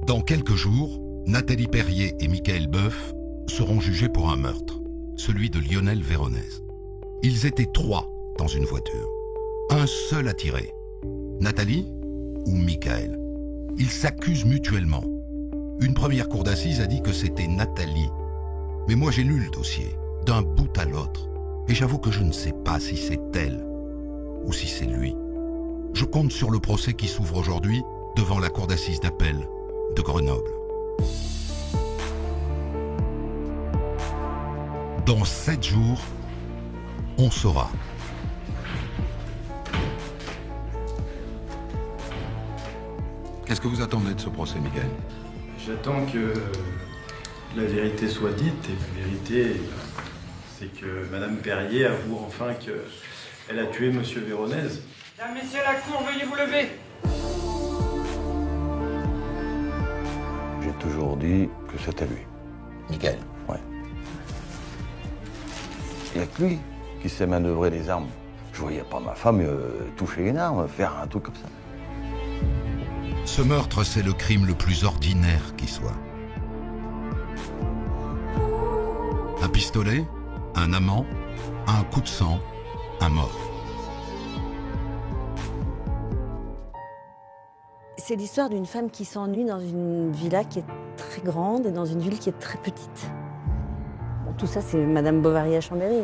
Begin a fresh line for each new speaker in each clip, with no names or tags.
Dans quelques jours, Nathalie Perrier et Michael Boeuf seront jugés pour un meurtre, celui de Lionel Véronèse. Ils étaient 3 dans une voiture. Un seul a tiré. Nathalie ou Michael. Ils s'accusent mutuellement. Une première cour d'assises a dit que c'était Nathalie. Mais moi j'ai lu le dossier, d'un bout à l'autre. Et j'avoue que je ne sais pas si c'est elle ou si c'est lui. Je compte sur le procès qui s'ouvre aujourd'hui devant la cour d'assises d'appel de Grenoble. Dans 7 jours, on saura. Qu'est-ce que vous attendez de ce procès, Miguel?
J'attends que la vérité soit dite, et la vérité, c'est que Madame Perrier avoue enfin qu'elle a tué Monsieur Véronèse.
Mesdames, messieurs, la cour, veuillez vous lever.
J'ai toujours dit que c'était lui.
Miguel.
Ouais. Il n'y a que lui qui sait manœuvrer les armes. Je voyais pas ma femme toucher une arme, faire un truc comme ça.
Ce meurtre, c'est le crime le plus ordinaire qui soit. Un pistolet, un amant, un coup de sang, un mort.
C'est l'histoire d'une femme qui s'ennuie dans une villa qui est très grande et dans une ville qui est très petite. Bon, tout ça, c'est Madame Bovary à Chambéry.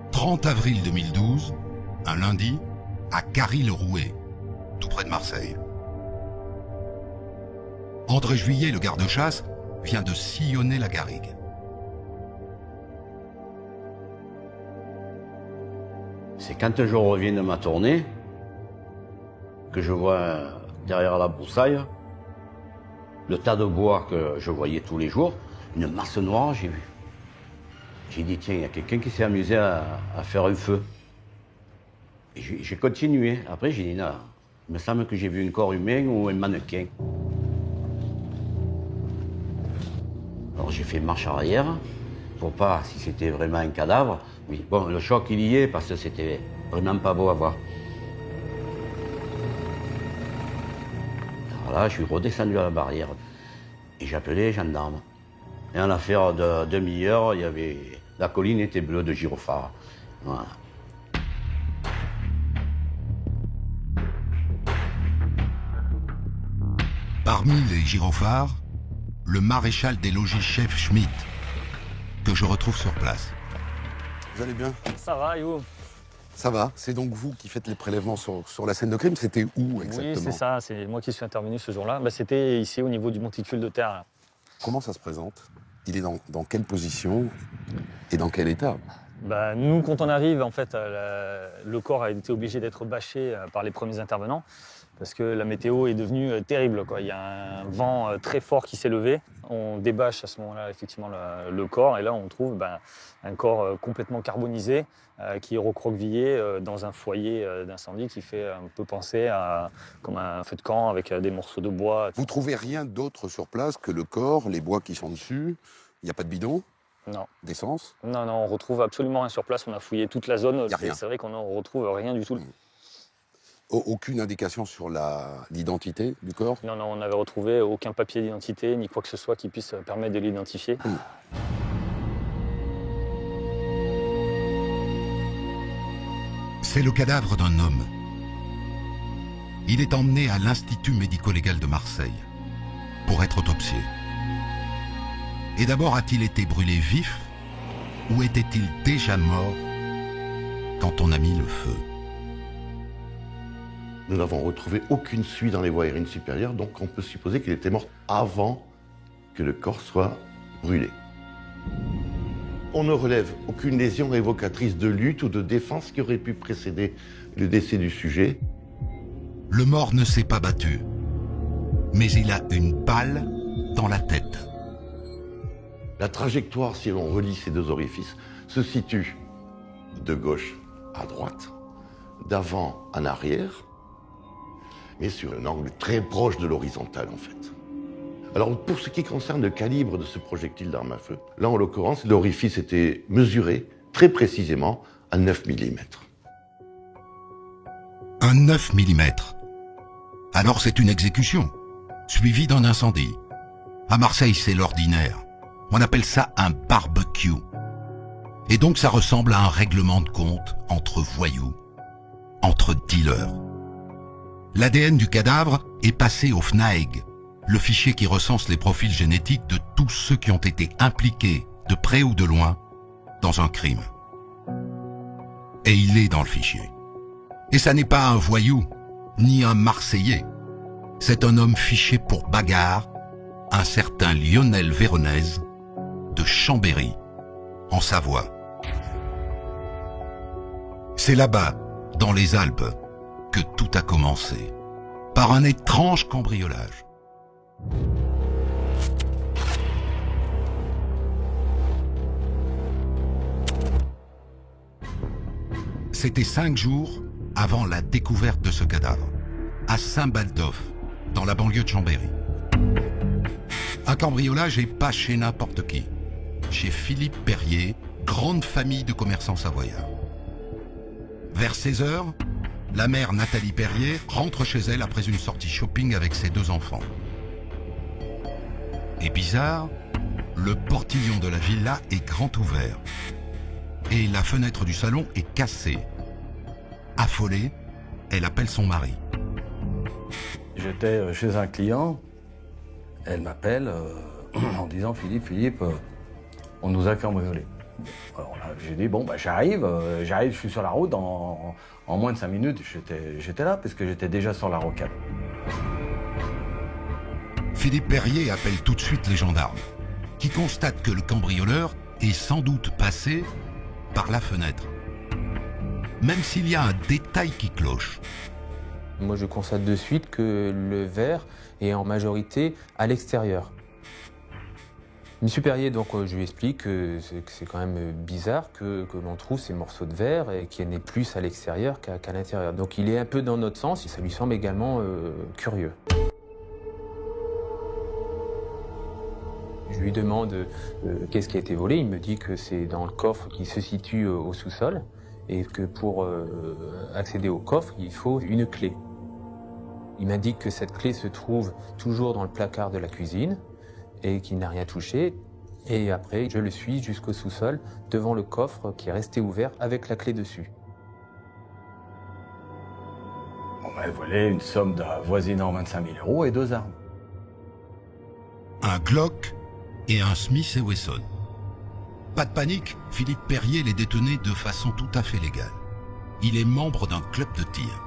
« 30 avril 2012, un lundi, à Carry-le-Rouet, tout près de Marseille. André Juillet, le garde-chasse, vient de sillonner la garrigue.
C'est quand je reviens de ma tournée, que je vois derrière la broussaille, le tas de bois que je voyais tous les jours, une masse noire, j'ai vu. J'ai dit, tiens, il y a quelqu'un qui s'est amusé à faire un feu. Et j'ai continué. Après, j'ai dit, non, il me semble que j'ai vu un corps humain ou un mannequin. Alors j'ai fait marche arrière, pour pas, si c'était vraiment un cadavre. Oui, bon, le choc, il y est, parce que c'était vraiment pas beau à voir. Alors là, je suis redescendu à la barrière et j'ai appelé les gendarmes. Et en affaire de demi-heure, il y avait... La colline était bleue de gyrophares. Voilà.
Parmi les gyrophares, le maréchal des logis chef Schmitt, que je retrouve sur place.
Vous allez bien?
Ça va, et vous?
Ça va. C'est donc vous qui faites les prélèvements sur la scène de crime. C'était où exactement?
Oui, c'est ça, c'est moi qui suis intervenu ce jour-là. C'était ici, au niveau du monticule de terre. Là.
Comment ça se présente? Il est dans quelle position et dans quel état?
Nous, quand on arrive, en fait, le corps a été obligé d'être bâché par les premiers intervenants parce que la météo est devenue terrible, quoi. Il y a un vent très fort qui s'est levé. On débâche à ce moment-là, effectivement, le corps. Et là, on trouve un corps complètement carbonisé qui est recroquevillé dans un foyer d'incendie qui fait un peu penser à comme un feu de camp avec des morceaux de bois.
Vous trouvez rien d'autre sur place que le corps, les bois qui sont dessus? Il n'y a pas de bidon?
Non.
D'essence?
Non, on retrouve absolument rien sur place. On a fouillé toute la zone.
Y a rien.
C'est vrai qu'on ne retrouve rien du tout.
Aucune indication sur l'identité du corps?
Non, on n'avait retrouvé aucun papier d'identité, ni quoi que ce soit qui puisse permettre de l'identifier.
C'est le cadavre d'un homme. Il est emmené à l'Institut médico-légal de Marseille pour être autopsié. Et d'abord, a-t-il été brûlé vif ou était-il déjà mort quand on a mis le feu?
Nous n'avons retrouvé aucune suie dans les voies aériennes supérieures, donc on peut supposer qu'il était mort avant que le corps soit brûlé. On ne relève aucune lésion évocatrice de lutte ou de défense qui aurait pu précéder le décès du sujet.
Le mort ne s'est pas battu, mais il a une balle dans la tête.
La trajectoire, si l'on relie ces deux orifices, se situe de gauche à droite, d'avant en arrière. mais sur un angle très proche de l'horizontale en fait. Alors pour ce qui concerne le calibre de ce projectile d'arme à feu, là en l'occurrence l'orifice était mesuré très précisément à 9 mm.
Un 9 mm. Alors c'est une exécution, suivie d'un incendie. À Marseille, c'est l'ordinaire. On appelle ça un barbecue. Et donc ça ressemble à un règlement de compte entre voyous, entre dealers. L'ADN du cadavre est passé au FNAEG, le fichier qui recense les profils génétiques de tous ceux qui ont été impliqués, de près ou de loin, dans un crime. Et il est dans le fichier. Et ça n'est pas un voyou, ni un Marseillais. C'est un homme fiché pour bagarre, un certain Lionel Véronèse, de Chambéry, en Savoie. C'est là-bas, dans les Alpes, que tout a commencé, par un étrange cambriolage. C'était 5 jours avant la découverte de ce cadavre, à Saint-Baldoff, dans la banlieue de Chambéry. Un cambriolage et pas chez n'importe qui, chez Philippe Perrier, grande famille de commerçants savoyards. Vers 16h, la mère Nathalie Perrier rentre chez elle après une sortie shopping avec ses 2 enfants. Et bizarre, le portillon de la villa est grand ouvert et la fenêtre du salon est cassée. Affolée, elle appelle son mari.
J'étais chez un client, elle m'appelle en disant Philippe, on nous a cambriolés. Alors là, j'ai dit bon j'arrive, je suis sur la route, en moins de 5 minutes j'étais là parce que j'étais déjà sur la rocade.
Philippe Perrier appelle tout de suite les gendarmes, qui constatent que le cambrioleur est sans doute passé par la fenêtre. Même s'il y a un détail qui cloche.
Moi je constate de suite que le verre est en majorité à l'extérieur. Monsieur Perrier, donc je lui explique que c'est quand même bizarre que l'on trouve ces morceaux de verre et qu'il y en ait plus à l'extérieur qu'à l'intérieur. Donc il est un peu dans notre sens et ça lui semble également curieux. Je lui demande qu'est-ce qui a été volé. Il me dit que c'est dans le coffre qui se situe au sous-sol et que pour accéder au coffre, il faut une clé. Il m'indique que cette clé se trouve toujours dans le placard de la cuisine et qu'il n'a rien touché. Et après, je le suis jusqu'au sous-sol, devant le coffre qui est resté ouvert avec la clé dessus.
On m'a volé une somme avoisinant 25 000 € et 2 armes.
Un Glock et un Smith & Wesson. Pas de panique, Philippe Perrier les détenait de façon tout à fait légale. Il est membre d'un club de tir.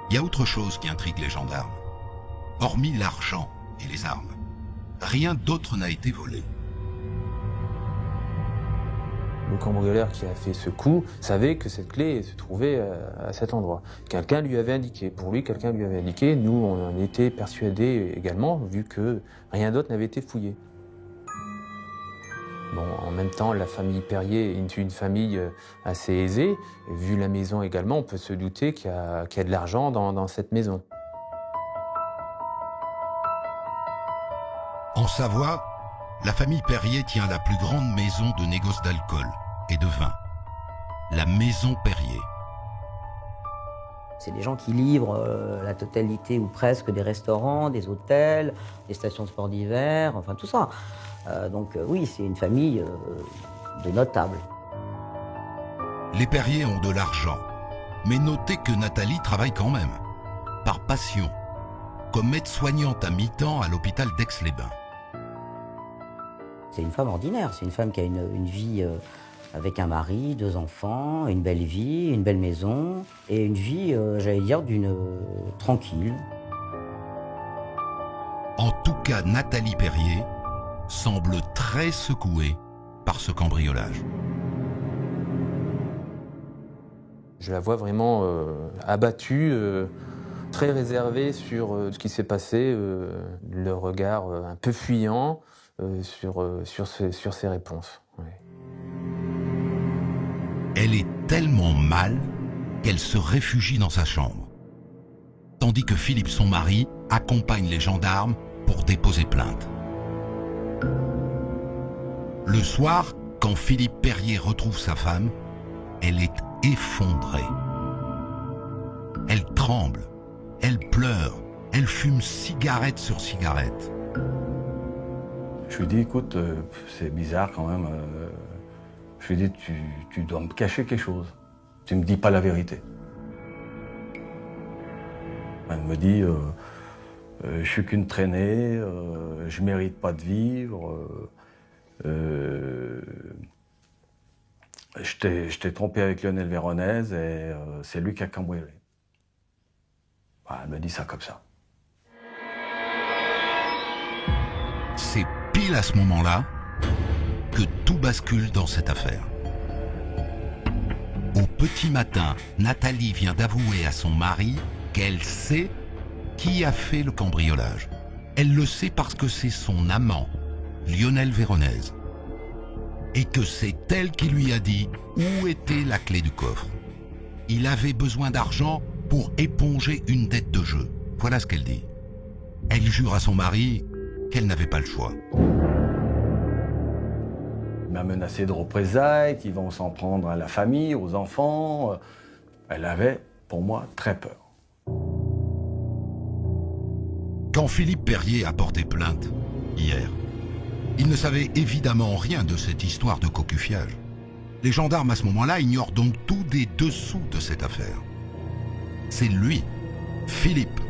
Il y a autre chose qui intrigue les gendarmes. Hormis l'argent et les armes, rien d'autre n'a été volé.
Le cambrioleur qui a fait ce coup savait que cette clé se trouvait à cet endroit. Quelqu'un lui avait indiqué. Pour lui, quelqu'un lui avait indiqué. Nous, on en était persuadés également, vu que rien d'autre n'avait été fouillé. Bon, en même temps, la famille Perrier est une famille assez aisée. Et vu la maison également, on peut se douter qu'il y a de l'argent dans cette maison.
En Savoie, la famille Perrier tient la plus grande maison de négoce d'alcool et de vin, la Maison Perrier.
C'est des gens qui livrent la totalité ou presque des restaurants, des hôtels, des stations de sport d'hiver, enfin tout ça. Donc oui, c'est une famille de notables.
Les Perrier ont de l'argent, mais notez que Nathalie travaille quand même, par passion, comme aide-soignante à mi-temps à l'hôpital d'Aix-les-Bains.
C'est une femme ordinaire, c'est une femme qui a une vie avec un mari, 2 enfants, une belle vie, une belle maison, et une vie, j'allais dire, tranquille.
En tout cas, Nathalie Perrier semble très secouée par ce cambriolage.
Je la vois vraiment abattue, très réservée sur ce qui s'est passé, le regard un peu fuyant sur ses réponses. Oui.
Elle est tellement mal qu'elle se réfugie dans sa chambre. tandis que Philippe, son mari, accompagne les gendarmes pour déposer plainte. Le soir, quand Philippe Perrier retrouve sa femme, elle est effondrée. Elle tremble, elle pleure, elle fume cigarette sur cigarette.
Je lui dis, écoute, c'est bizarre quand même. Je lui dis, tu dois me cacher quelque chose. Tu me dis pas la vérité. Elle me dit, je suis qu'une traînée, je mérite pas de vivre. Je t'ai trompé avec Lionel Véronèse et c'est lui qui a cambriolé. Bah, elle me dit ça comme ça.
C'est pile à ce moment-là que tout bascule dans cette affaire. Au petit matin, Nathalie vient d'avouer à son mari qu'elle sait qui a fait le cambriolage. Elle le sait parce que c'est son amant, Lionel Véronèse. Et que c'est elle qui lui a dit où était la clé du coffre. Il avait besoin d'argent pour éponger une dette de jeu. Voilà ce qu'elle dit. Elle jure à son mari qu'elle n'avait pas le choix.
Il m'a menacé de représailles, qu'ils vont s'en prendre à la famille, aux enfants. Elle avait, pour moi, très peur.
Quand Philippe Perrier a porté plainte, hier, il ne savait évidemment rien de cette histoire de cocufiage. Les gendarmes à ce moment-là ignorent donc tout des dessous de cette affaire. C'est lui, Philippe,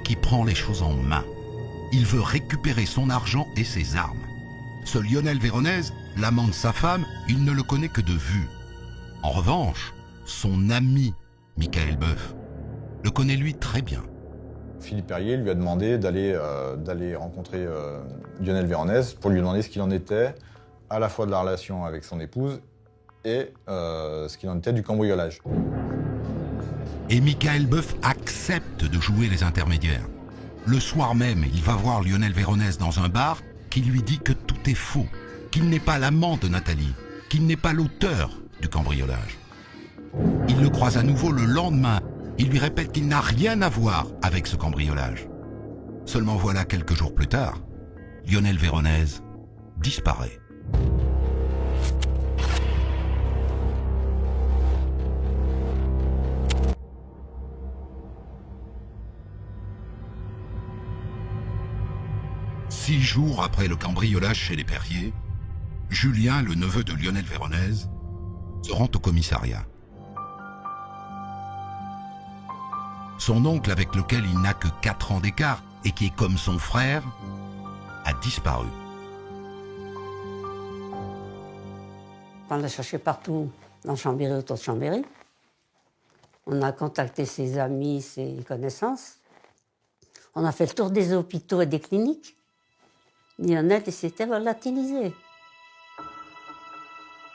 qui prend les choses en main. Il veut récupérer son argent et ses armes. Ce Lionel Véronèse, l'amant de sa femme, il ne le connaît que de vue. En revanche, son ami, Michael Boeuf, le connaît lui très bien.
Philippe Perrier lui a demandé d'aller rencontrer Lionel Véronèse pour lui demander ce qu'il en était, à la fois de la relation avec son épouse et ce qu'il en était du cambriolage.
Et Michael Boeuf accepte de jouer les intermédiaires. Le soir même, il va voir Lionel Véronèse dans un bar qui lui dit que tout est faux, qu'il n'est pas l'amant de Nathalie, qu'il n'est pas l'auteur du cambriolage. Il le croise à nouveau le lendemain. Il lui répète qu'il n'a rien à voir avec ce cambriolage. Seulement voilà, quelques jours plus tard, Lionel Véronèse disparaît. Six jours après le cambriolage chez les Perrier, Julien, le neveu de Lionel Véronèse, se rend au commissariat. Son oncle, avec lequel il n'a que 4 ans d'écart et qui est comme son frère, a disparu.
On l'a cherché partout, dans Chambéry, autour de Chambéry. On a contacté ses amis, ses connaissances. On a fait le tour des hôpitaux et des cliniques. Lionel, il s'était volatilisé.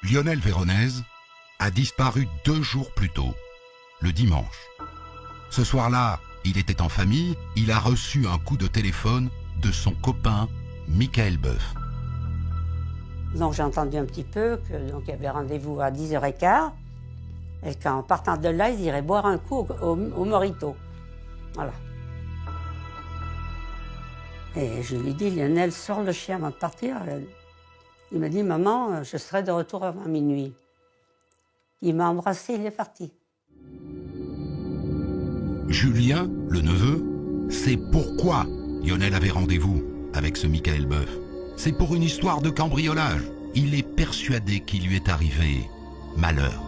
Lionel Véronèse a disparu 2 jours plus tôt, le dimanche. Ce soir-là, il était en famille, il a reçu un coup de téléphone de son copain Michael Boeuf.
Donc j'ai entendu un petit peu qu'il y avait rendez-vous à 10h15 et qu'en partant de là, ils iraient boire un coup au Morito. Voilà. Et je lui dis, Lionel, sors le chien avant de partir. Il m'a dit, maman, je serai de retour avant minuit. Il m'a embrassé, il est parti.
Julien, le neveu, sait pourquoi Lionel avait rendez-vous avec ce Michael Boeuf. C'est pour une histoire de cambriolage. Il est persuadé qu'il lui est arrivé malheur.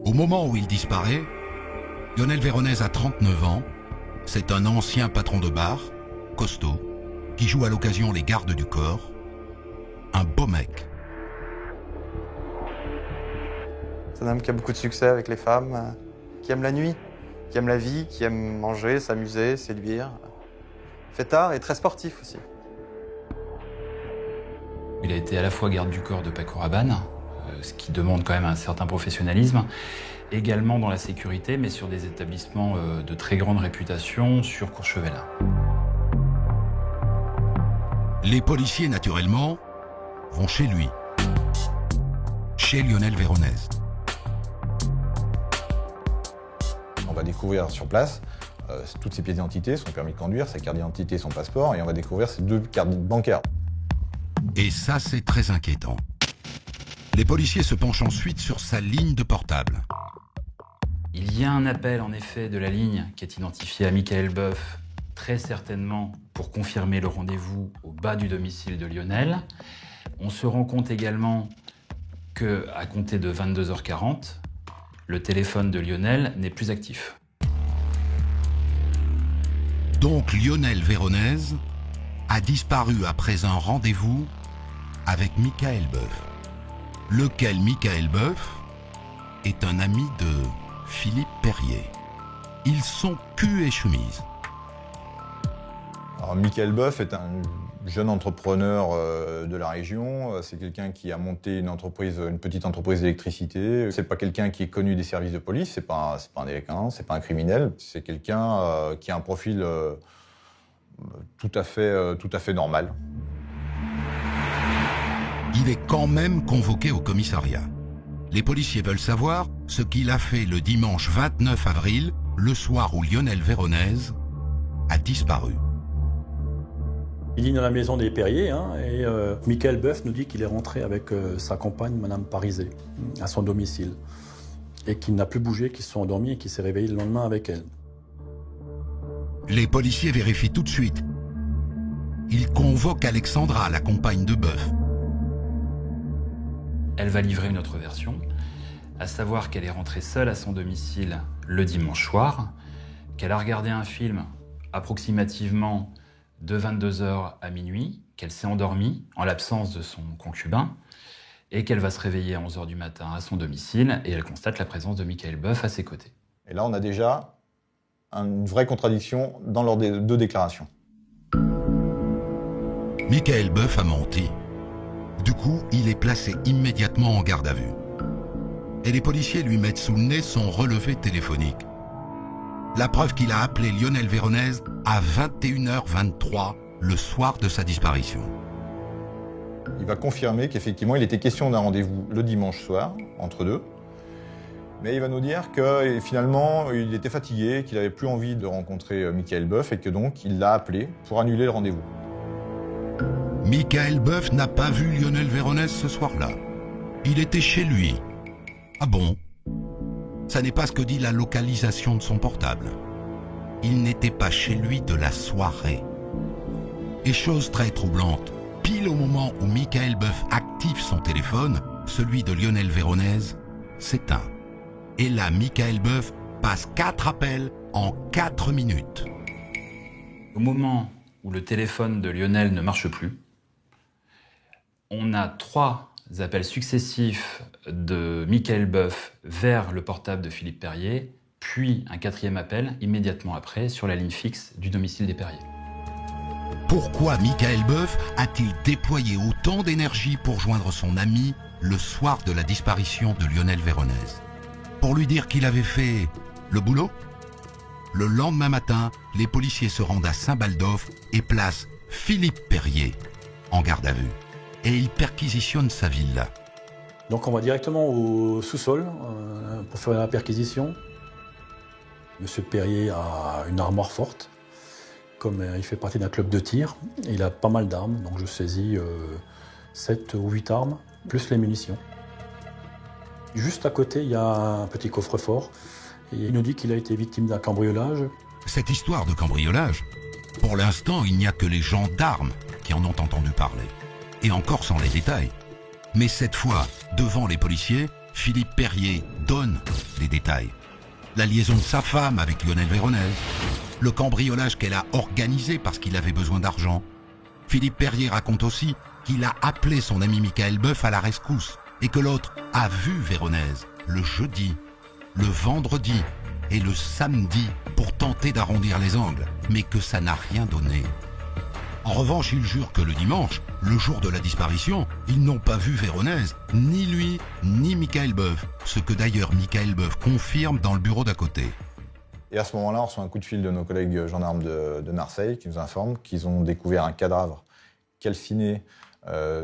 Au moment où il disparaît, Lionel Véronèse a 39 ans. C'est un ancien patron de bar, costaud, qui joue à l'occasion les gardes du corps. Un beau mec.
C'est un homme qui a beaucoup de succès avec les femmes, qui aime la nuit, qui aime la vie, qui aime manger, s'amuser, séduire. Fêtard et très sportif aussi.
Il a été à la fois garde du corps de Paco Rabanne, ce qui demande quand même un certain professionnalisme, également dans la sécurité, mais sur des établissements de très grande réputation sur Courchevel.
Les policiers, naturellement, vont chez lui, chez Lionel Véronèse.
va découvrir sur place toutes ses pièces d'identité, son permis de conduire, sa carte d'identité, son passeport, et on va découvrir ses 2 cartes bancaires.
Et ça, c'est très inquiétant. Les policiers se penchent ensuite sur sa ligne de portable.
Il y a un appel, en effet, de la ligne qui est identifié à Michael Boeuf, très certainement pour confirmer le rendez-vous au bas du domicile de Lionel. On se rend compte également qu'à compter de 22h40, le téléphone de Lionel n'est plus actif.
Donc Lionel Véronèse a disparu après un rendez-vous avec Michael Boeuf, lequel Michael Boeuf est un ami de Philippe Perrier. Ils sont cul et chemise.
Alors, Michael Boeuf est un jeune entrepreneur de la région. C'est quelqu'un qui a monté une petite entreprise d'électricité. C'est pas quelqu'un qui est connu des services de police. C'est pas un délinquant, c'est pas un criminel. C'est quelqu'un qui a un profil tout à fait normal.
Il est quand même convoqué au commissariat. Les policiers veulent savoir ce qu'il a fait le dimanche 29 avril, le soir où Lionel Véronèse a disparu.
Il dîne à la maison des Perrier et Michael Boeuf nous dit qu'il est rentré avec sa compagne, Madame Parisé, à son domicile. Et qu'il n'a plus bougé, qu'ils se sont endormis et qu'il s'est réveillé le lendemain avec elle.
Les policiers vérifient tout de suite. Ils convoquent Alexandra, la compagne de Boeuf.
Elle va livrer une autre version, à savoir qu'elle est rentrée seule à son domicile le dimanche soir, qu'elle a regardé un film approximativement de 22h à minuit, qu'elle s'est endormie en l'absence de son concubin, et qu'elle va se réveiller à 11h du matin à son domicile, et elle constate la présence de Michael Boeuf à ses côtés.
Et là, on a déjà une vraie contradiction dans leurs 2 déclarations.
Michael Boeuf a menti. Du coup, il est placé immédiatement en garde à vue. Et les policiers lui mettent sous le nez son relevé téléphonique. La preuve qu'il a appelé Lionel Véronèse à 21h23 le soir de sa disparition.
Il va confirmer qu'effectivement, il était question d'un rendez-vous le dimanche soir, entre deux. Mais il va nous dire que finalement, il était fatigué, qu'il n'avait plus envie de rencontrer Michael Boeuf et que donc il l'a appelé pour annuler le rendez-vous.
Michael Boeuf n'a pas vu Lionel Véronèse ce soir-là. Il était chez lui. Ah bon? Ça n'est pas ce que dit la localisation de son portable. Il n'était pas chez lui de la soirée. Et chose très troublante, pile au moment où Michael Boeuf active son téléphone, celui de Lionel Véronèse s'éteint. Et là, Michael Boeuf passe 4 appels en 4 minutes.
Au moment où le téléphone de Lionel ne marche plus, on a 3 appels successifs de Michael Boeuf vers le portable de Philippe Perrier, puis un 4e appel immédiatement après sur la ligne fixe du domicile des Perrier.
Pourquoi Michael Boeuf a-t-il déployé autant d'énergie pour joindre son ami le soir de la disparition de Lionel Véronèse? Pour lui dire qu'il avait fait le boulot? Le lendemain matin, les policiers se rendent à Saint-Baldoff et placent Philippe Perrier en garde à vue. Et ils perquisitionnent sa villa.
Donc on va directement au sous-sol pour faire la perquisition. Monsieur Perrier a une armoire forte. Comme il fait partie d'un club de tir, il a pas mal d'armes. Donc je saisis 7 ou 8 armes, plus les munitions. Juste à côté, il y a un petit coffre-fort. Et il nous dit qu'il a été victime d'un cambriolage.
Cette histoire de cambriolage, pour l'instant, il n'y a que les gendarmes qui en ont entendu parler. Et encore sans les détails. Mais cette fois, devant les policiers, Philippe Perrier donne les détails. La liaison de sa femme avec Lionel Véronèse, le cambriolage qu'elle a organisé parce qu'il avait besoin d'argent. Philippe Perrier raconte aussi qu'il a appelé son ami Michael Boeuf à la rescousse et que l'autre a vu Véronèse le jeudi, le vendredi et le samedi pour tenter d'arrondir les angles, mais que ça n'a rien donné. En revanche, il jure que le dimanche, le jour de la disparition, ils n'ont pas vu Véronèse, ni lui, ni Michael Boeuf, ce que d'ailleurs Michael Boeuf confirme dans le bureau d'à côté.
Et à ce moment-là, on reçoit un coup de fil de nos collègues gendarmes de Marseille qui nous informent qu'ils ont découvert un cadavre calciné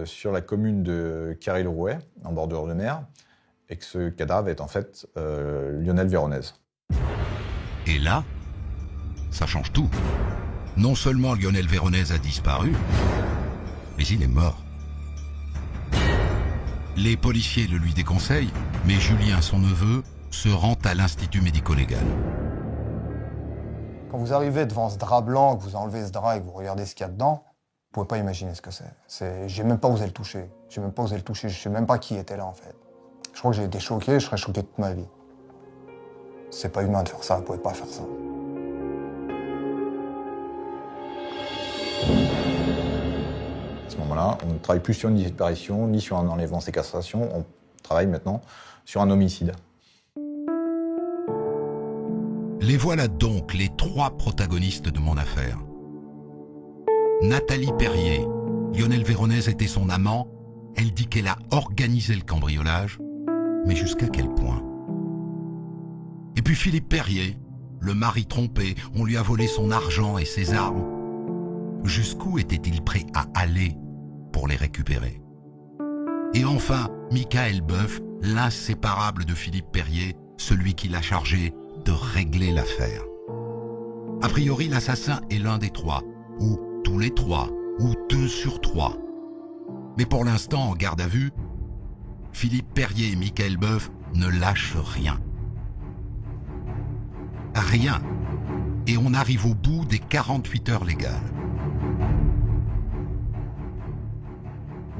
sur la commune de Carry-le-Rouet, en bordure de mer, et que ce cadavre est en fait Lionel Véronèse.
Et là, ça change tout. Non seulement Lionel Véronèse a disparu, mais il est mort. Les policiers le lui déconseillent, mais Julien, son neveu, se rend à l'Institut médico-légal.
Quand vous arrivez devant ce drap blanc, que vous enlevez ce drap et que vous regardez ce qu'il y a dedans, vous pouvez pas imaginer ce que c'est. J'ai même pas osé le toucher. J'ai même pas osé le toucher. Je sais même pas qui était là, en fait. Je crois que j'ai été choqué, je serais choqué toute ma vie. C'est pas humain de faire ça, vous pouvez pas faire ça.
À ce moment-là, on ne travaille plus sur une disparition, ni sur un enlèvement séquestration, on travaille maintenant sur un homicide.
Les voilà donc les 3 protagonistes de mon affaire. Nathalie Perrier, Lionel Véronèse était son amant, elle dit qu'elle a organisé le cambriolage, mais jusqu'à quel point? Et puis Philippe Perrier, le mari trompé, on lui a volé son argent et ses armes. Jusqu'où était-il prêt à aller pour les récupérer? Et enfin, Michael Boeuf, l'inséparable de Philippe Perrier, celui qui l'a chargé de régler l'affaire. A priori, l'assassin est l'un des 3, ou tous les 3, ou 2 sur 3. Mais pour l'instant, en garde à vue, Philippe Perrier et Michael Boeuf ne lâchent rien. Rien. Et on arrive au bout des 48 heures légales.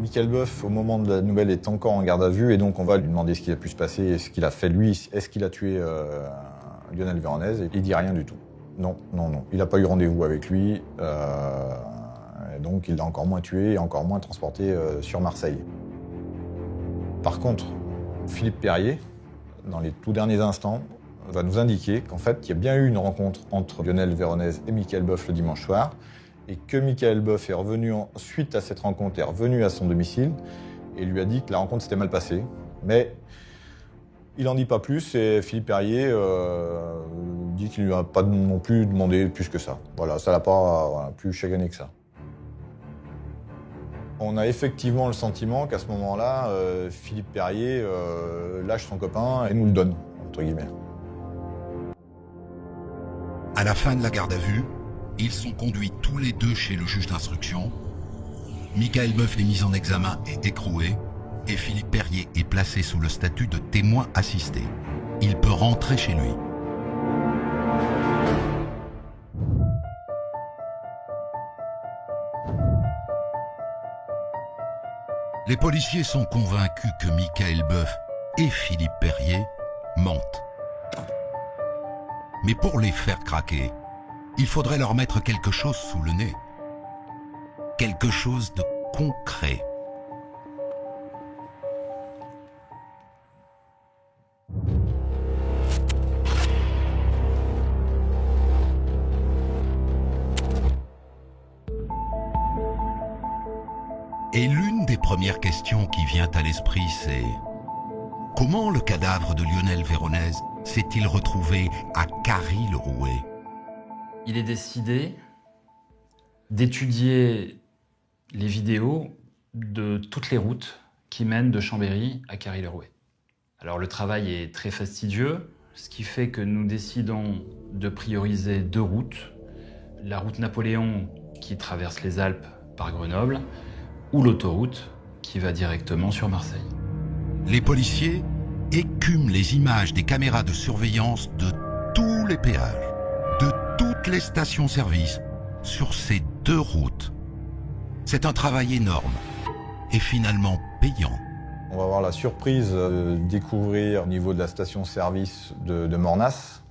Michael Boeuf, au moment de la nouvelle, est encore en garde à vue et donc on va lui demander ce qui a pu se passer et ce qu'il a fait lui. Est-ce qu'il a tué Lionel Véronèse? Et il dit rien du tout. Non, non, non. Il n'a pas eu rendez-vous avec lui. Et donc il l'a encore moins tué et encore moins transporté sur Marseille. Par contre, Philippe Perrier, dans les tout derniers instants, va nous indiquer qu'en fait, il y a bien eu une rencontre entre Lionel Véronèse et Michael Boeuf le dimanche soir, et que Michael Boeuf est revenu, suite à cette rencontre, est revenu à son domicile et lui a dit que la rencontre s'était mal passée. Mais il n'en dit pas plus et Philippe Perrier dit qu'il ne lui a pas non plus demandé plus que ça. Voilà, ça l'a pas plus chagriné que ça. On a effectivement le sentiment qu'à ce moment-là, Philippe Perrier lâche son copain et nous le donne, entre guillemets.
À la fin de la garde à vue, ils sont conduits tous les 2 chez le juge d'instruction. Michael Boeuf est mis en examen et écroué, et Philippe Perrier est placé sous le statut de témoin assisté. Il peut rentrer chez lui. Les policiers sont convaincus que Michael Boeuf et Philippe Perrier mentent. Mais pour les faire craquer, il faudrait leur mettre quelque chose sous le nez. Quelque chose de concret. Et l'une des premières questions qui vient à l'esprit, c'est comment le cadavre de Lionel Véronèse s'est-il retrouvé à Carry-le-Rouet?
Il est décidé d'étudier les vidéos de toutes les routes qui mènent de Chambéry à Carry-le-Rouet. Alors le travail est très fastidieux, ce qui fait que nous décidons de prioriser 2 routes. La route Napoléon qui traverse les Alpes par Grenoble ou l'autoroute qui va directement sur Marseille.
Les policiers écument les images des caméras de surveillance de tous les péages, de toutes les stations-service sur ces 2 routes. C'est un travail énorme et finalement payant.
On va avoir la surprise de découvrir au niveau de la station-service de Mornas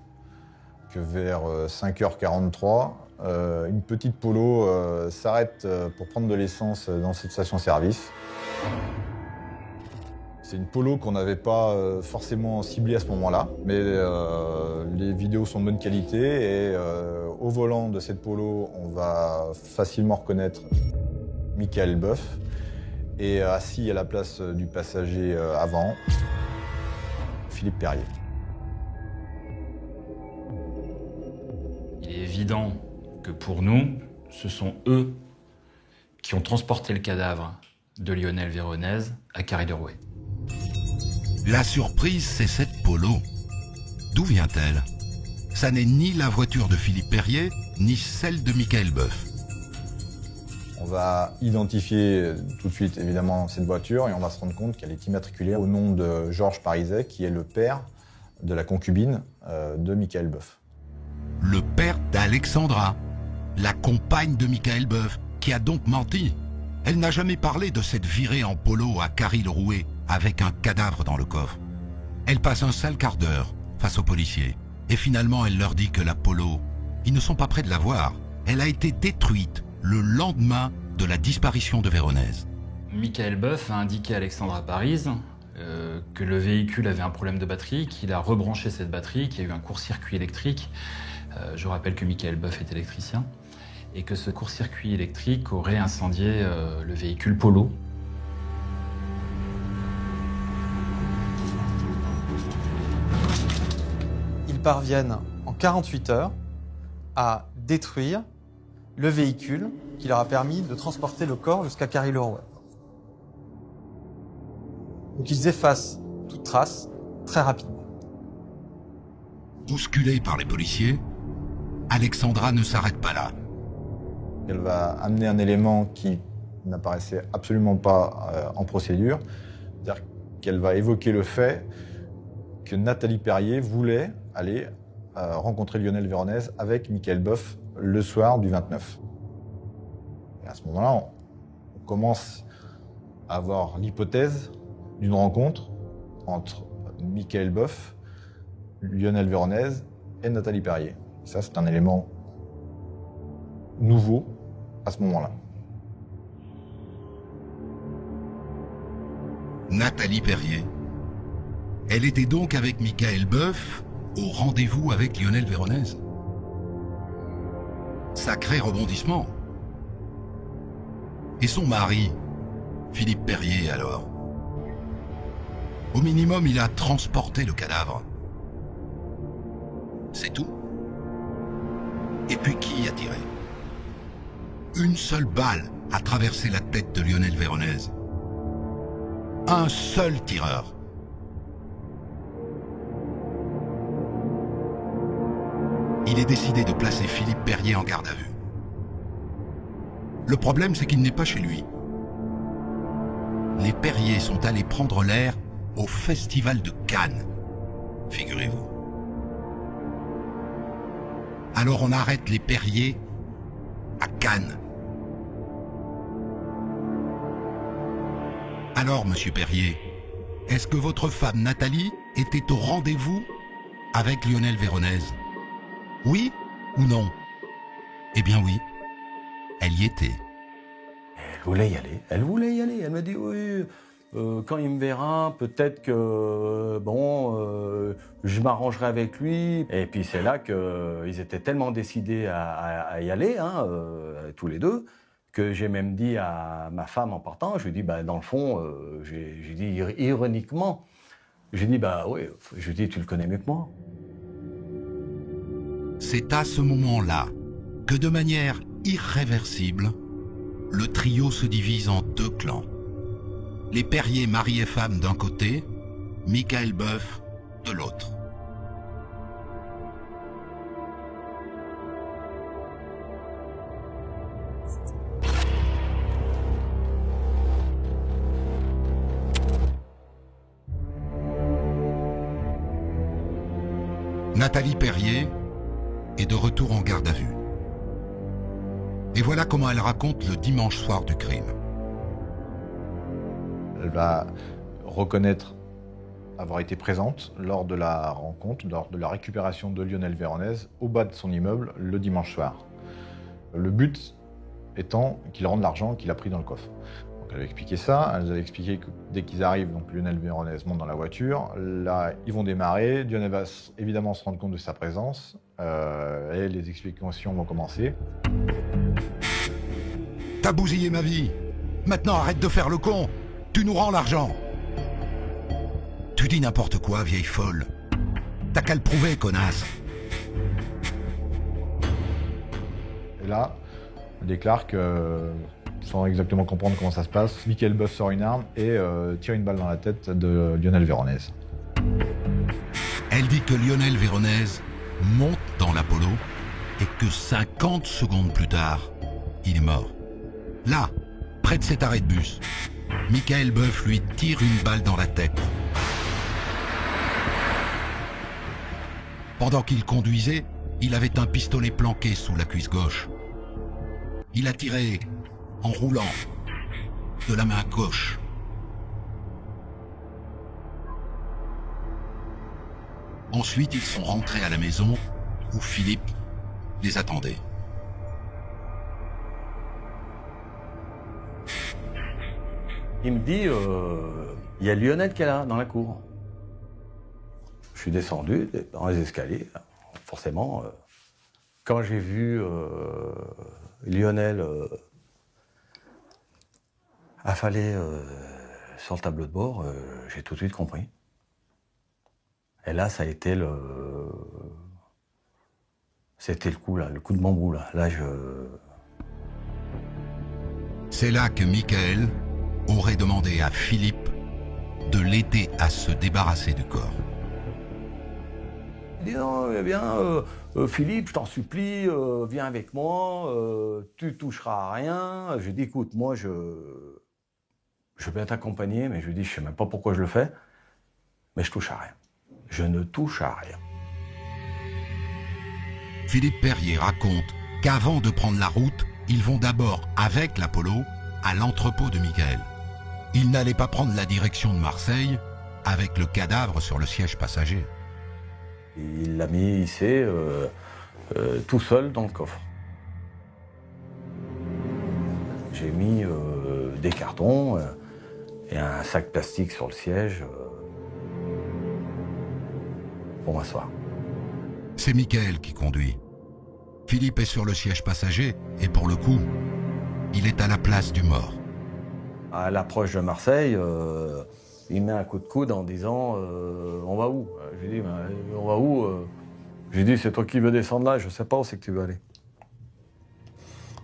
que vers 5h43, une petite Polo s'arrête pour prendre de l'essence dans cette station-service. C'est une Polo qu'on n'avait pas forcément ciblée à ce moment-là, mais les vidéos sont de bonne qualité et au volant de cette Polo, on va facilement reconnaître Michael Boeuf et assis à la place du passager avant, Philippe Perrier.
Il est évident que pour nous, ce sont eux qui ont transporté le cadavre de Lionel Véronèse à Carry-le-Rouet.
La surprise, c'est cette Polo. D'où vient-elle? Ça n'est ni la voiture de Philippe Perrier, ni celle de Michael Boeuf.
On va identifier tout de suite évidemment cette voiture et on va se rendre compte qu'elle est immatriculée au nom de Georges Pariset, qui est le père de la concubine de Michael Boeuf.
Le père d'Alexandra, la compagne de Michael Boeuf, qui a donc menti. Elle n'a jamais parlé de cette virée en polo à Carry-le-Rouet avec un cadavre dans le coffre. Elle passe un sale quart d'heure face aux policiers. Et finalement, elle leur dit que la polo, ils ne sont pas prêts de la voir. Elle a été détruite le lendemain de la disparition de Véronèse.
Michael Boeuf a indiqué à Alexandra Parize que le véhicule avait un problème de batterie, qu'il a rebranché cette batterie, qu'il y a eu un court-circuit électrique. Je rappelle que Michael Boeuf est électricien. Et que ce court-circuit électrique aurait incendié le véhicule Polo.
Ils parviennent en 48 heures à détruire le véhicule qui leur a permis de transporter le corps jusqu'à Carry-le-Rouet. Donc ils effacent toute trace très rapidement.
Bousculée par les policiers, Alexandra ne s'arrête pas là.
Elle va amener un élément qui n'apparaissait absolument pas en procédure, c'est-à-dire qu'elle va évoquer le fait que Nathalie Perrier voulait aller rencontrer Lionel Véronèse avec Michael Boeuf le soir du 29. Et à ce moment-là, on commence à avoir l'hypothèse d'une rencontre entre Michael Boeuf, Lionel Véronèse et Nathalie Perrier. Ça, c'est un élément nouveau à ce moment-là.
Nathalie Perrier. Elle était donc avec Michael Boeuf au rendez-vous avec Lionel Véronèse. Sacré rebondissement. Et son mari, Philippe Perrier, alors? Au minimum, il a transporté le cadavre. C'est tout. Et puis qui a tiré? Une seule balle a traversé la tête de Lionel Véronèse. Un seul tireur. Il est décidé de placer Philippe Perrier en garde à vue. Le problème, c'est qu'il n'est pas chez lui. Les Perrier sont allés prendre l'air au Festival de Cannes, figurez-vous. Alors on arrête les Perrier à Cannes. Alors, monsieur Perrier, est-ce que votre femme Nathalie était au rendez-vous avec Lionel Véronèse? Oui ou non? Eh bien oui, elle y était.
Elle voulait y aller. Elle me dit oui, quand il me verra, peut-être que je m'arrangerai avec lui. Et puis c'est là qu'ils étaient tellement décidés à y aller, tous les deux, que j'ai même dit à ma femme en partant, je lui ai dit, dans le fond, j'ai dit ironiquement, j'ai dit, oui, je lui ai dit, tu le connais mieux que moi.
C'est à ce moment-là que de manière irréversible, le trio se divise en deux clans. Les Perrier, mari et femme d'un côté, Michael Boeuf de l'autre. Nathalie Perrier est de retour en garde à vue. Et voilà comment elle raconte le dimanche soir du crime.
Elle va reconnaître avoir été présente lors de la rencontre, lors de la récupération de Lionel Véronèse au bas de son immeuble le dimanche soir. Le but étant qu'il rende l'argent qu'il a pris dans le coffre. Donc elle avait expliqué ça, elle avait expliqué que dès qu'ils arrivent, donc Lionel Véronèse monte dans la voiture, là ils vont démarrer, Lionel va évidemment se rendre compte de sa présence, et les explications vont commencer.
T'as bousillé ma vie, maintenant arrête de faire le con, tu nous rends l'argent. Tu dis n'importe quoi, vieille folle. T'as qu'à le prouver, connasse.
Et là, elle déclare que, sans exactement comprendre comment ça se passe, Michael Boeuf sort une arme et tire une balle dans la tête de Lionel Véronèse.
Elle dit que Lionel Véronèse monte dans l'Apollo et que 50 secondes plus tard, il est mort. Là, près de cet arrêt de bus, Michael Boeuf lui tire une balle dans la tête. Pendant qu'il conduisait, il avait un pistolet planqué sous la cuisse gauche. Il a tiré en roulant de la main gauche. Ensuite, ils sont rentrés à la maison où Philippe les attendait.
Il me dit, il y a Lionel qui est là, dans la cour. Je suis descendu dans les escaliers, forcément. Quand j'ai vu Lionel affaler sur le tableau de bord, j'ai tout de suite compris. Et là, ça a été c'était le coup, là, le coup de bambou, là.
C'est là que Michael aurait demandé à Philippe de l'aider à se débarrasser du corps.
Il dit non, eh bien, Philippe, je t'en supplie, viens avec moi, tu toucheras à rien. Je lui dis, écoute, moi, je veux bien t'accompagner, mais je lui dis, je sais même pas pourquoi je le fais, mais je touche à rien. Je ne touche à rien.
Philippe Perrier raconte qu'avant de prendre la route, ils vont d'abord, avec l'Apollo, à l'entrepôt de Michael. Ils n'allaient pas prendre la direction de Marseille avec le cadavre sur le siège passager.
Il l'a mis hissé tout seul dans le coffre. J'ai mis des cartons et un sac plastique sur le siège pour m'asseoir.
C'est Michael qui conduit. Philippe est sur le siège passager et pour le coup, il est à la place du mort.
À l'approche de Marseille, il met un coup de coude en disant on va où? J'ai dit on va où? J'ai dit c'est toi qui veux descendre là, je sais pas où c'est que tu veux aller.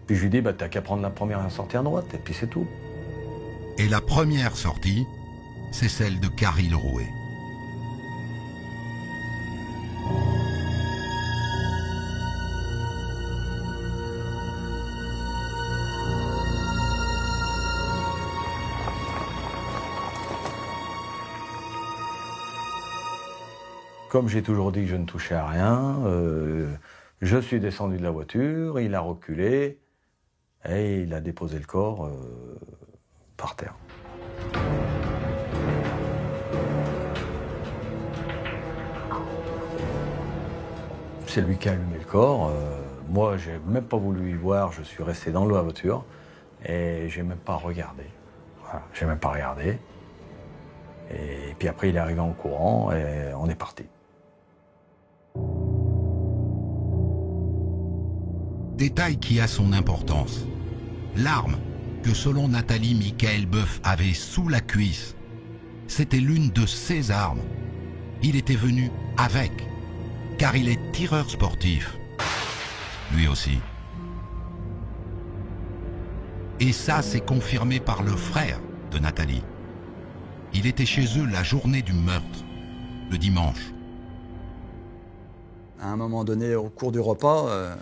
Puis je lui dis t'as qu'à prendre la première sortie à droite et puis c'est tout.
Et la première sortie, c'est celle de Carrie Lerouet.
Comme j'ai toujours dit que je ne touchais à rien, je suis descendu de la voiture, il a reculé et il a déposé le corps par terre. C'est lui qui a allumé le corps. Moi, j'ai même pas voulu y voir, je suis resté dans la voiture et j'ai même pas regardé. Voilà, j'ai même pas regardé. Et puis après, il est arrivé en courant et on est parti.
Détail qui a son importance. L'arme que, selon Nathalie, Michael Boeuf avait sous la cuisse, c'était l'une de ses armes. Il était venu avec, car il est tireur sportif. Lui aussi. Et ça, c'est confirmé par le frère de Nathalie. Il était chez eux la journée du meurtre, le dimanche.
À un moment donné, au cours du repas,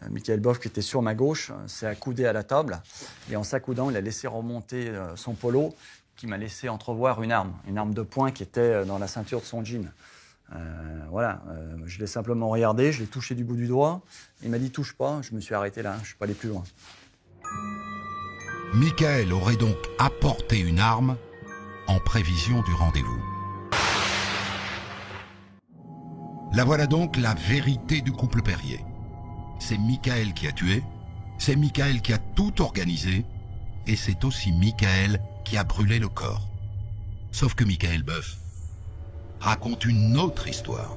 Michael Boeuf, qui était sur ma gauche, s'est accoudé à la table. Et en s'accoudant, il a laissé remonter son polo, qui m'a laissé entrevoir une arme de poing qui était dans la ceinture de son jean. Je l'ai simplement regardé, je l'ai touché du bout du doigt. Il m'a dit « touche pas », je me suis arrêté là, je ne suis pas allé plus loin.
Michael aurait donc apporté une arme en prévision du rendez-vous. La voilà donc la vérité du couple Perrier. C'est Michael qui a tué, c'est Michael qui a tout organisé, et c'est aussi Michael qui a brûlé le corps. Sauf que Michael Boeuf raconte une autre histoire.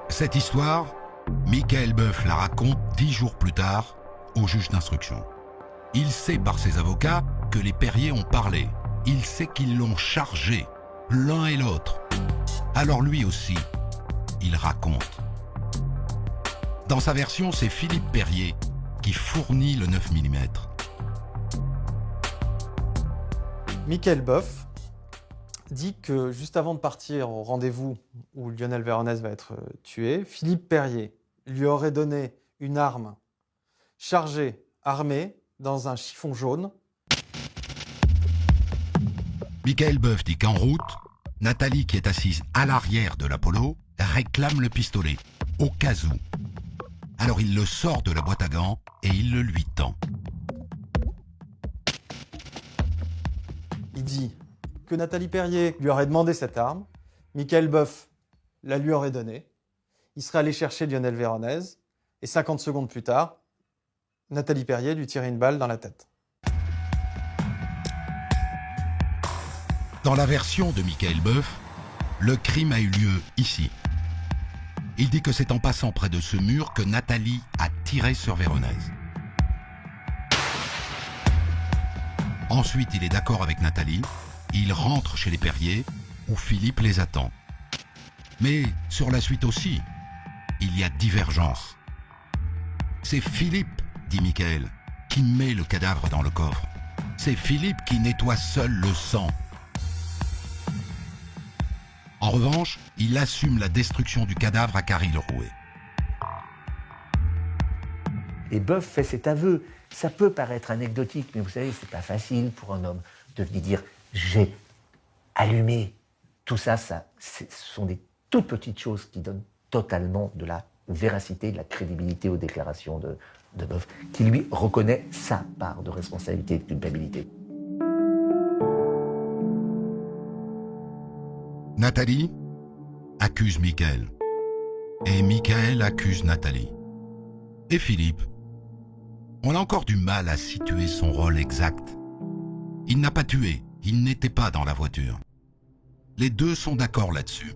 Cette histoire, Michael Boeuf la raconte 10 jours plus tard au juge d'instruction. Il sait par ses avocats que les Perrier ont parlé. Il sait qu'ils l'ont chargé, l'un et l'autre. Alors lui aussi, il raconte. Dans sa version, c'est Philippe Perrier qui fournit le 9 mm.
Michael Boeuf dit que juste avant de partir au rendez-vous où Lionel Véronèse va être tué, Philippe Perrier lui aurait donné une arme chargée, armée, dans un chiffon jaune.
Michael Boeuf dit qu'en route, Nathalie, qui est assise à l'arrière de l'Apollo, réclame le pistolet, au cas où. Alors il le sort de la boîte à gants et il le lui tend.
Il dit que Nathalie Perrier lui aurait demandé cette arme, Michael Boeuf la lui aurait donnée, il serait allé chercher Lionel Véronèse, et 50 secondes plus tard, Nathalie Perrier lui tirait une balle dans la tête.
Dans la version de Michael Boeuf, le crime a eu lieu ici. Il dit que c'est en passant près de ce mur que Nathalie a tiré sur Véronèse. Ensuite, il est d'accord avec Nathalie. Il rentre chez les Perrier, où Philippe les attend. Mais sur la suite aussi, il y a divergence. C'est Philippe, dit Michael, qui met le cadavre dans le coffre. C'est Philippe qui nettoie seul le sang. En revanche, il assume la destruction du cadavre à Carry-le-Rouet.
Et Boeuf fait cet aveu. Ça peut paraître anecdotique, mais vous savez, c'est pas facile pour un homme de venir dire « j'ai allumé ». Tout ça, ce sont des toutes petites choses qui donnent totalement de la véracité, de la crédibilité aux déclarations de Boeuf, qui lui reconnaît sa part de responsabilité et de culpabilité.
Nathalie accuse Michael. Et Michael accuse Nathalie. Et Philippe, on a encore du mal à situer son rôle exact. Il n'a pas tué, il n'était pas dans la voiture. Les deux sont d'accord là-dessus.